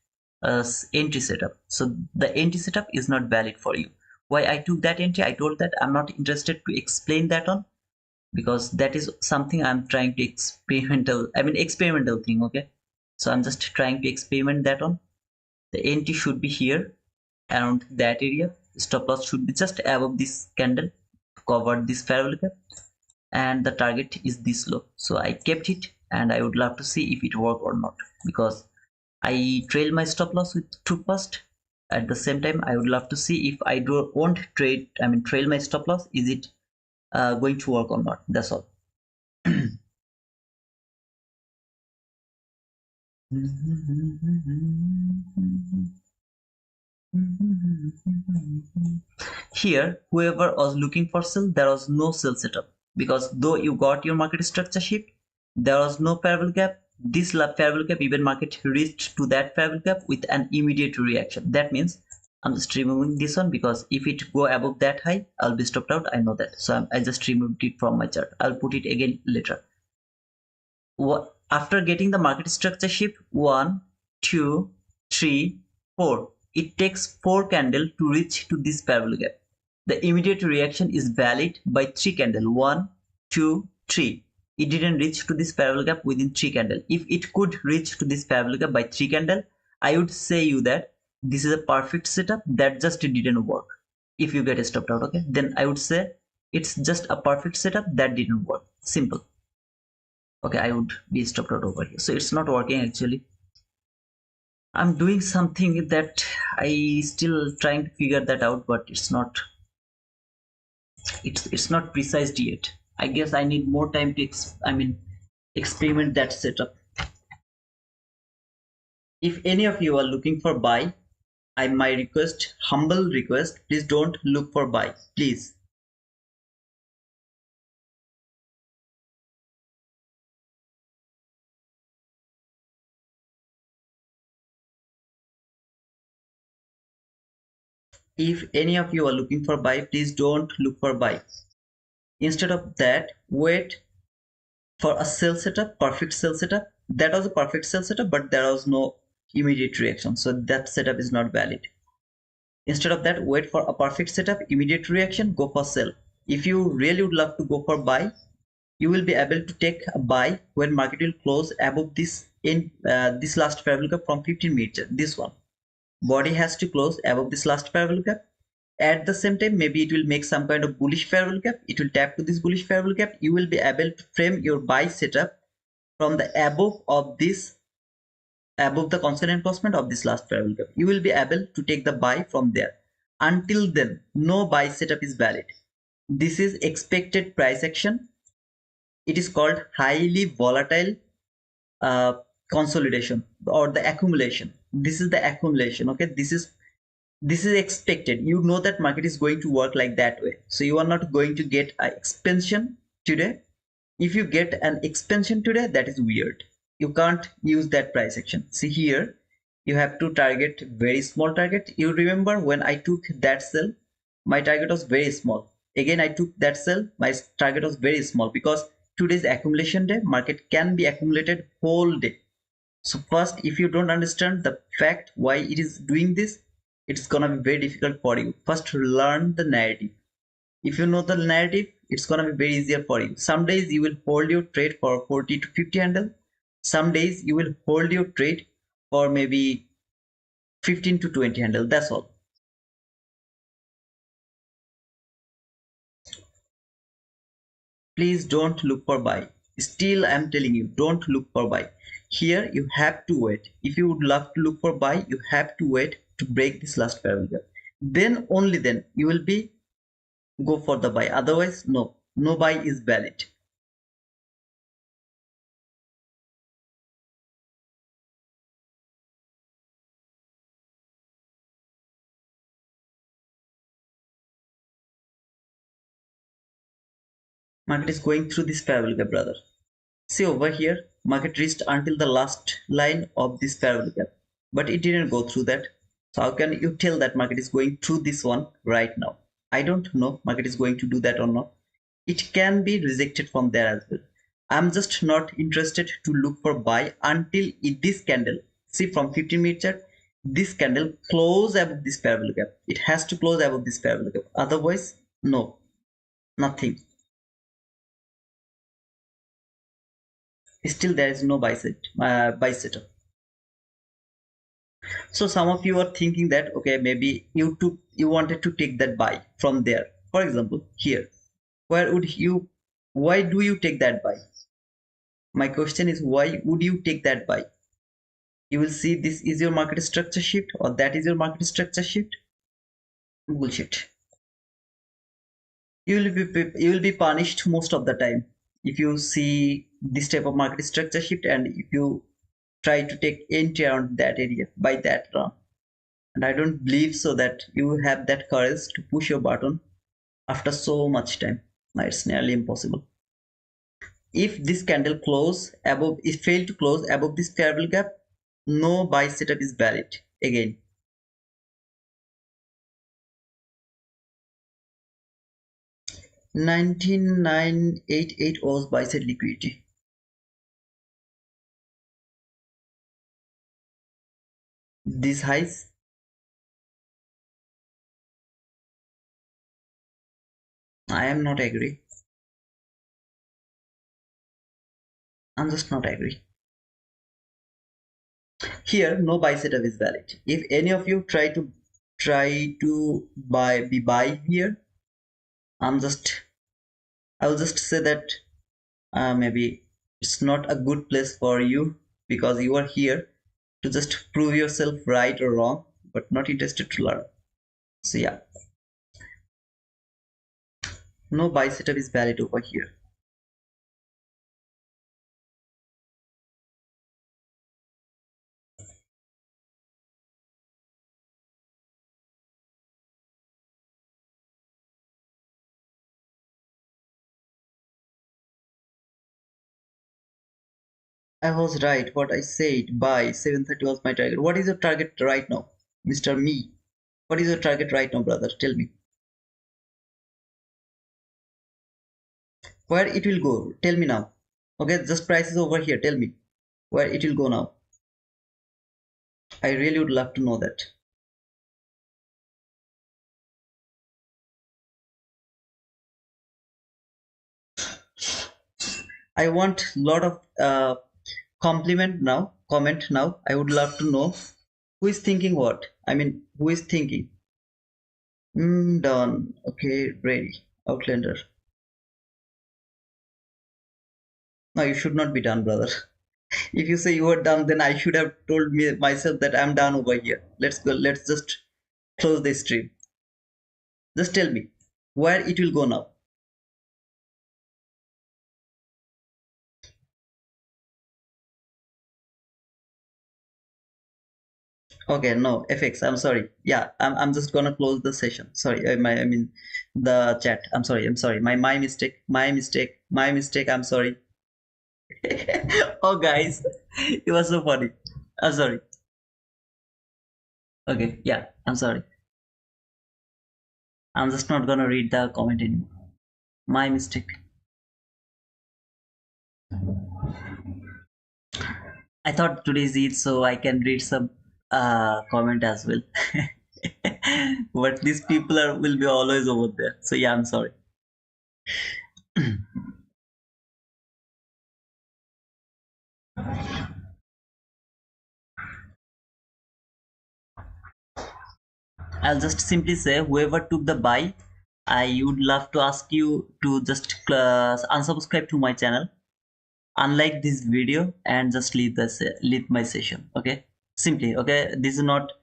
entry setup. So the entry setup is not valid for you. Why I took that entry, I told that I'm not interested to explain that on, because that is something I'm trying to experimental thing. Okay, so I'm just trying to experiment that on. The entry should be here around that area. Stop loss should be just above this candle to cover this fair value gap, and the target is this low. So I kept it and I would love to see if it worked or not, because I trail my stop loss with 2 first. At the same time, I would love to see if I won't trail my stop loss, is it going to work or not? That's all. Here, whoever was looking for sell, there was no sell setup, because though you got your market structure shift, there was no parallel gap. This parallel gap, even market reached to that parallel gap with an immediate reaction. That means I'm just removing this one, because if it go above that high, I'll be stopped out. I know that, so I just removed it from my chart. I'll put it again later. After getting the market structure shift 1, 2, 3, 4, it takes 4 candle to reach to this parallel gap. The immediate reaction is valid by 3 candle, 1, 2, 3. It didn't reach to this parallel gap within 3 candle. If it could reach to this parallel gap by 3 candle, I would say you that this is a perfect setup that just didn't work. If you get stopped out, okay, then I would say it's just a perfect setup that didn't work. Simple. Okay, I would be stopped out over here, so it's not working actually. I'm doing something that I still trying to figure that out, but it's not precise yet. I guess I need more time to experiment that setup. If any of you are looking for buy, my humble request, please don't look for buy, please. If any of you are looking for buy, please don't look for buy. Instead of that, wait for a sell setup, perfect sell setup. That was a perfect sell setup, but there was no immediate reaction, so that setup is not valid. Instead of that, wait for a perfect setup, immediate reaction, go for sell. If you really would love to go for buy, you will be able to take a buy when market will close above this this last parallel gap from 15 minutes. This one body has to close above this last parallel gap. At the same time, maybe it will make some kind of bullish parallel gap. It will tap to this bullish parallel gap. You will be able to frame your buy setup from the above the constant encroachment of this last parallel gap. You will be able to take the buy from there. Until then, no buy setup is valid. This is expected price action. It is called highly volatile uh, consolidation or the accumulation. This is the accumulation. Okay, this is expected. You know that market is going to work like that way, so you are not going to get an expansion today. If you get an expansion today, that is weird. You can't use that price action. See here, you have to target very small target. You remember when I took that sell, my target was very small. Again, I took that sell, my target was very small, because today's accumulation day, market can be accumulated whole day. So first, if you don't understand the fact why it is doing this, it's gonna be very difficult for you. First, learn the narrative. If you know the narrative, it's gonna be very easier for you. Some days you will hold your trade for 40 to 50 handle. Some days you will hold your trade for maybe 15 to 20 handle. That's all. Please don't look for buy. Still, I'm telling you, don't look for buy. Here you have to wait. If you would love to look for buy, you have to wait to break this last parallel gap. Then only then you will be go for the buy. Otherwise, no buy is valid. Market is going through this parallel gap, brother. See over here, market reached until the last line of this parallel gap, but it didn't go through that. So how can you tell that market is going through this one right now? I don't know market is going to do that or not. It can be rejected from there as well. I'm just not interested to look for buy until this candle, see from 15-minute chart, this candle close above this parallel gap. It has to close above this parallel gap. Otherwise, no, nothing. Still there is no buy setup. So some of you are thinking that okay, maybe you wanted to take that buy from there. For example, here, why do you take that buy? My question is, why would you take that buy? You will see this is your market structure shift or that is your market structure shift. Bullshit. You will be punished most of the time if you see this type of market structure shift and if you try to take entry around that area by that run. And I don't believe so that you have that courage to push your button after so much time. Now it's nearly impossible. If this candle close above, if fail to close above this fair value gap, no buy setup is valid. Again, 19988 was buy side liquidity. These highs, I am not agree. I'm just not agree. Here, no buy setup is valid. If any of you try to buy here, I will just say that maybe it's not a good place for you because you are here to just prove yourself right or wrong, but not interested to learn. So yeah, no buy setup is valid over here. I was right. What I said by 7:30 was my target. What is your target right now, Mr. Me? What is your target right now, brother? Tell me. Where it will go? Tell me now. Okay, just prices over here. Tell me where it will go now. I really would love to know that. I want a lot of comment now. I would love to know who is thinking what. I mean, who is thinking? Done. Okay, ready. Outlander. No, you should not be done, brother. If you say you are done, then I should have told me myself that I'm done over here. Let's go. Let's just close this stream. Just tell me where it will go now. Okay, no, FX. I'm sorry. Yeah, I'm just gonna close the session. Sorry, I mean the chat. I'm sorry. I'm sorry. My mistake. My mistake. My mistake. I'm sorry. Oh, guys, it was so funny. I'm sorry. Okay, yeah, I'm sorry. I'm just not gonna read the comment anymore. My mistake. I thought today's Eid, so I can read some comment as well. But these people will be always over there. So yeah, I'm sorry. I'll just simply say whoever took the buy, I would love to ask you to just unsubscribe to my channel, unlike this video, and just leave my session. Okay, simply. Okay, this is not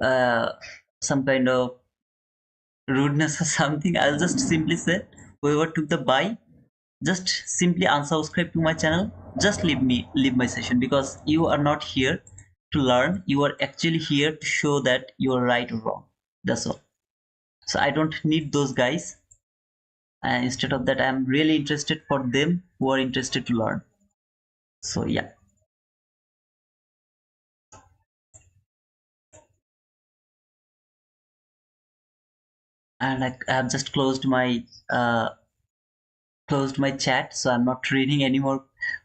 uh, some kind of rudeness or something. I'll just simply say whoever took the buy, just simply unsubscribe to my channel. Just leave my session because you are not here to learn. You are actually here to show that you are right or wrong. That's all. So I don't need those guys. And instead of that, I'm really interested for them who are interested to learn. So yeah. And I have just closed my chat, so I'm not reading any more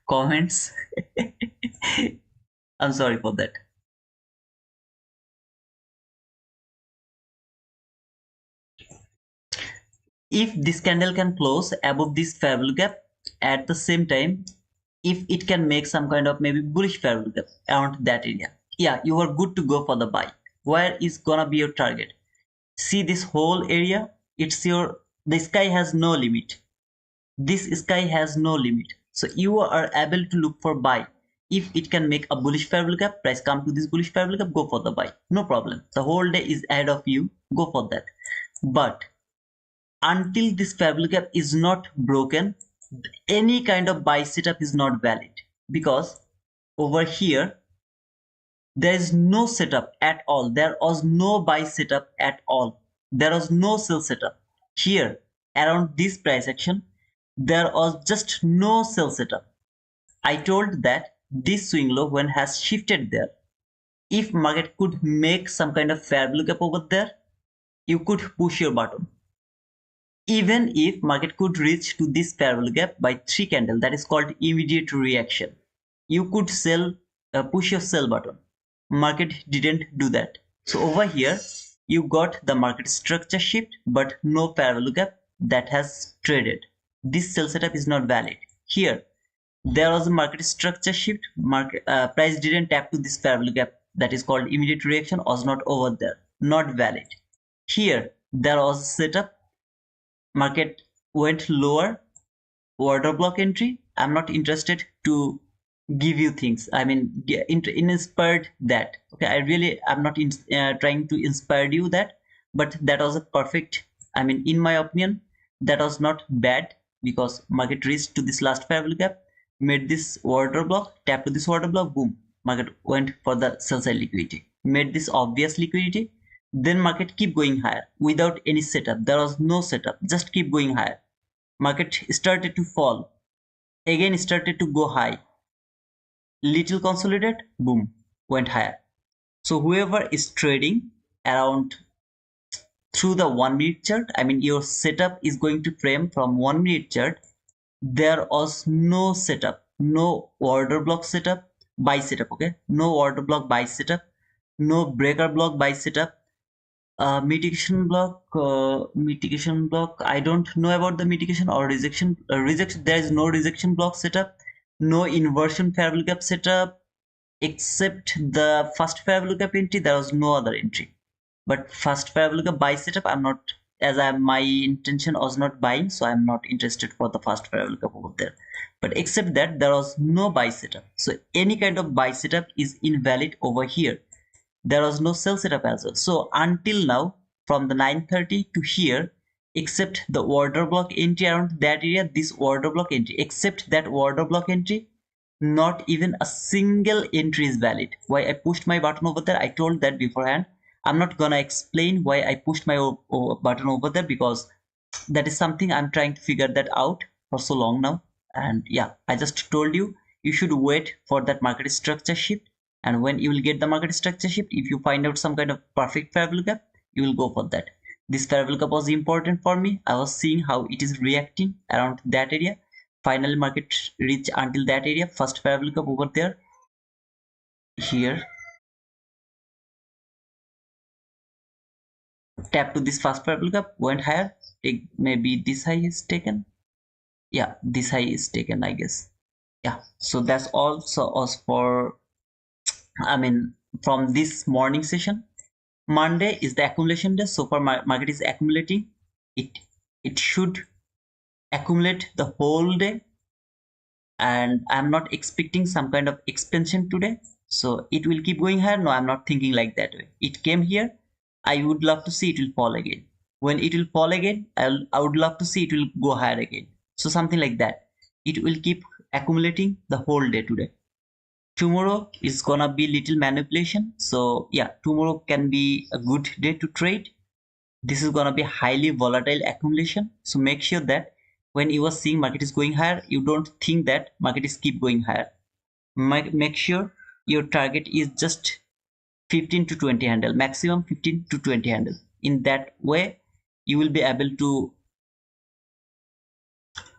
comments. I'm sorry for that. If this candle can close above this fair value gap, at the same time, if it can make some kind of maybe bullish fair value gap around that area, yeah, you are good to go for the buy. Where is gonna be your target? See this whole area, it's your, the sky has no limit. This sky has no limit, so you are able to look for buy If it can make a bullish fair value gap, price come to this bullish fair value gap, go for the buy. No problem. The whole day is ahead of you. Go for that. But until this fair value gap is not broken, any kind of buy setup is not valid, because over here there is no setup at all. There was no buy setup at all. There was no sell setup. Here, around this price action, there was just no sell setup. I told that this swing low when has shifted there, if market could make some kind of fair value gap over there, you could push your button. Even if market could reach to this fair value gap by 3 candle, that is called immediate reaction, you could sell, push your sell button. Market didn't do that. So over here you got the market structure shift but no fair value gap that has traded. This sell setup is not valid. Here there was a market structure shift, market price didn't tap to this fair value gap, that is called immediate reaction, was not over there, not valid. Here there was a setup, market went lower, order block entry. I'm not interested to give you things, I mean inspired that, okay, I'm not trying to inspire you that, but that was a perfect, I mean in my opinion that was not bad, because market reached to this last fair value gap, made this order block, tap to this order block, boom, market went for the sell side liquidity, made this obvious liquidity, then market keep going higher without any setup. There was no setup, just keep going higher. Market started to fall, again started to go high, little consolidate, boom, went higher. So whoever is trading around through the 1 minute chart, I mean your setup is going to frame from 1 minute chart, there was no setup, no order block setup, buy setup, okay, no order block buy setup, no breaker block buy setup, mitigation block, I don't know about the mitigation or rejection, there is no rejection block setup, no inversion fair value gap setup, except the first fair value gap entry, there was no other entry. But first fair value gap buy setup, I'm not, as my intention was not buying, so I'm not interested for the first fair value gap over there. But except that, there was no buy setup, so any kind of buy setup is invalid over here. There was no sell setup as well. So until now, from the 9:30 to here, except the order block entry around that area, this order block entry, except that order block entry, not even a single entry is valid. Why I pushed my button over there, I told that beforehand. I'm not gonna explain why I pushed my button over there, because that is something I'm trying to figure that out for so long now. And yeah, I just told you, you should wait for that market structure shift, and when you will get the market structure shift, if you find out some kind of perfect fair value gap, you will go for that. This fair value gap was important for me. I was seeing how it is reacting around that area. Finally market reach until that area, first fair value gap over there. Here tap to this first fair value gap, went higher, take, maybe this high is taken, yeah, this high is taken, I guess. Yeah, so that's also us for, I mean, from this morning session. Monday is the accumulation day, so far market is accumulating, it should accumulate the whole day, and I'm not expecting some kind of expansion today, so it will keep going higher. No, I'm not thinking like that way. It came here, I would love to see it will fall again. When it will fall again, I would love to see it will go higher again. So something like that. It will keep accumulating the whole day today. Tomorrow is gonna be little manipulation. So yeah, tomorrow can be a good day to trade. This is gonna be highly volatile accumulation. So make sure that when you are seeing market is going higher, you don't think that market is keep going higher. Make sure your target is just 15 to 20 handle, maximum 15 to 20 handle. In that way you will be able to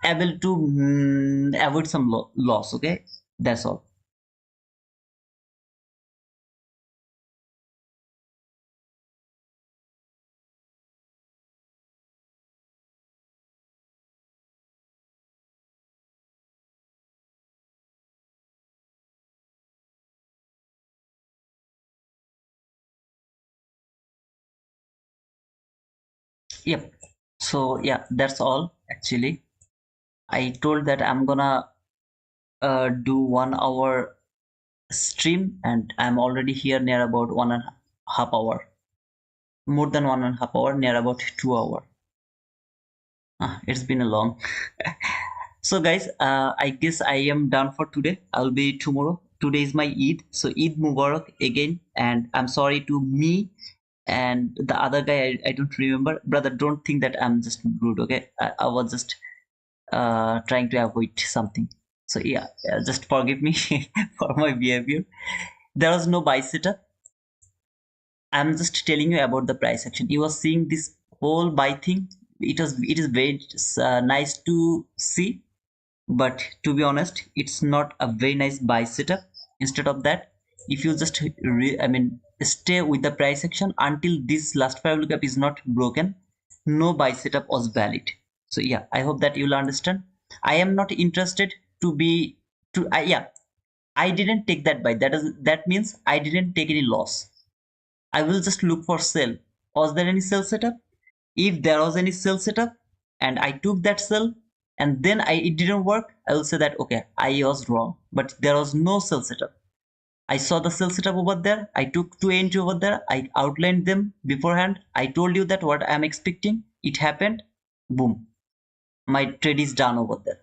avoid some loss. Okay, that's all. Yep, so yeah, that's all actually. I told that I'm gonna do 1 hour stream, and I'm already here near about 1.5 hour, more than 1.5 hour, near about 2 hour. It's been a long. So guys, I guess I am done for today. I'll be tomorrow. Today is my Eid, so Eid Mubarak again. And I'm sorry to me and the other guy. I don't remember, brother. Don't think that I'm just rude. Okay, I was just trying to avoid something. So yeah, just forgive me for my behavior. There was no buy setup. I'm just telling you about the price action. You are seeing this whole buy thing. It is very nice to see, but to be honest, it's not a very nice buy setup. Instead of that, if you just stay with the price action until this last 5 lookup is not broken, no buy setup was valid. So yeah, I hope that you'll understand. I am not interested to be to yeah, I didn't take that buy. That means I didn't take any loss. I will just look for sell. Was there any sell setup? If there was any sell setup and I took that sell and then it didn't work, I will say that okay, I was wrong. But there was no sell setup. I saw the sell setup over there. I took two entry over there. I outlined them beforehand. I told you that what I'm expecting. It happened. Boom. My trade is done over there.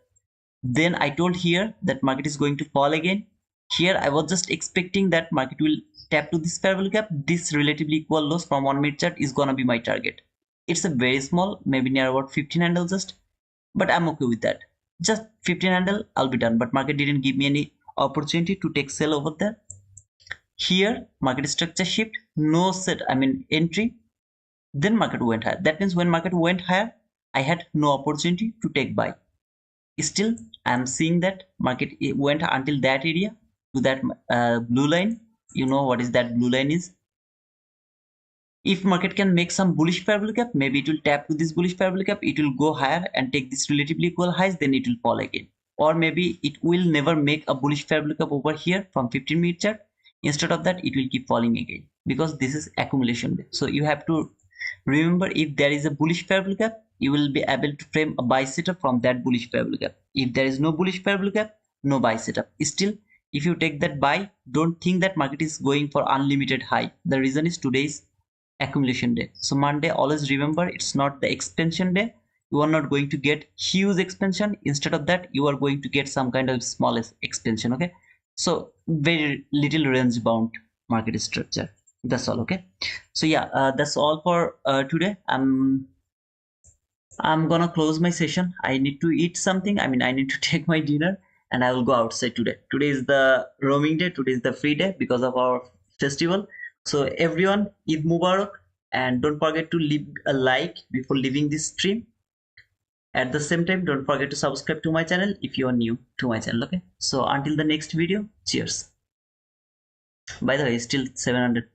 Then I told here that market is going to fall again. Here I was just expecting that market will tap to this fair value gap. This relatively equal loss from 1 minute chart is gonna be my target. It's a very small, maybe near about 15 handle just, but I'm okay with that. Just 15 handle, I'll be done. But market didn't give me any opportunity to take sell over there. Here market structure shift, no set, entry. Then market went higher. That means when market went higher, I had no opportunity to take buy. Still I'm seeing that market went until that area to that blue line. You know what is that blue line is. If market can make some bullish fair value gap, maybe it will tap to this bullish fair value gap, it will go higher and take this relatively equal highs, then it will fall again. Or maybe it will never make a bullish fair value gap over here from 15-minute chart. Instead of that, it will keep falling again, because this is accumulation day. So you have to remember, if there is a bullish fair value gap, you will be able to frame a buy setup from that bullish fair value gap. If there is no bullish fair value gap, no buy setup. Still, if you take that buy, don't think that market is going for unlimited high. The reason is today's accumulation day. So Monday, always remember, it's not the expansion day. You are not going to get huge expansion. Instead of that, you are going to get some kind of smallest expansion. Okay, so very little range bound market structure. That's all. Okay, so yeah, that's all for today. I'm gonna close my session. I need to eat something. I need to take my dinner, and I will go outside today. Today is the roaming day. Today is the free day because of our festival. So everyone, Eid Mubarak, and don't forget to leave a like before leaving this stream. At the same time, don't forget to subscribe to my channel if you are new to my channel. Okay, so until the next video, cheers. By the way, still 700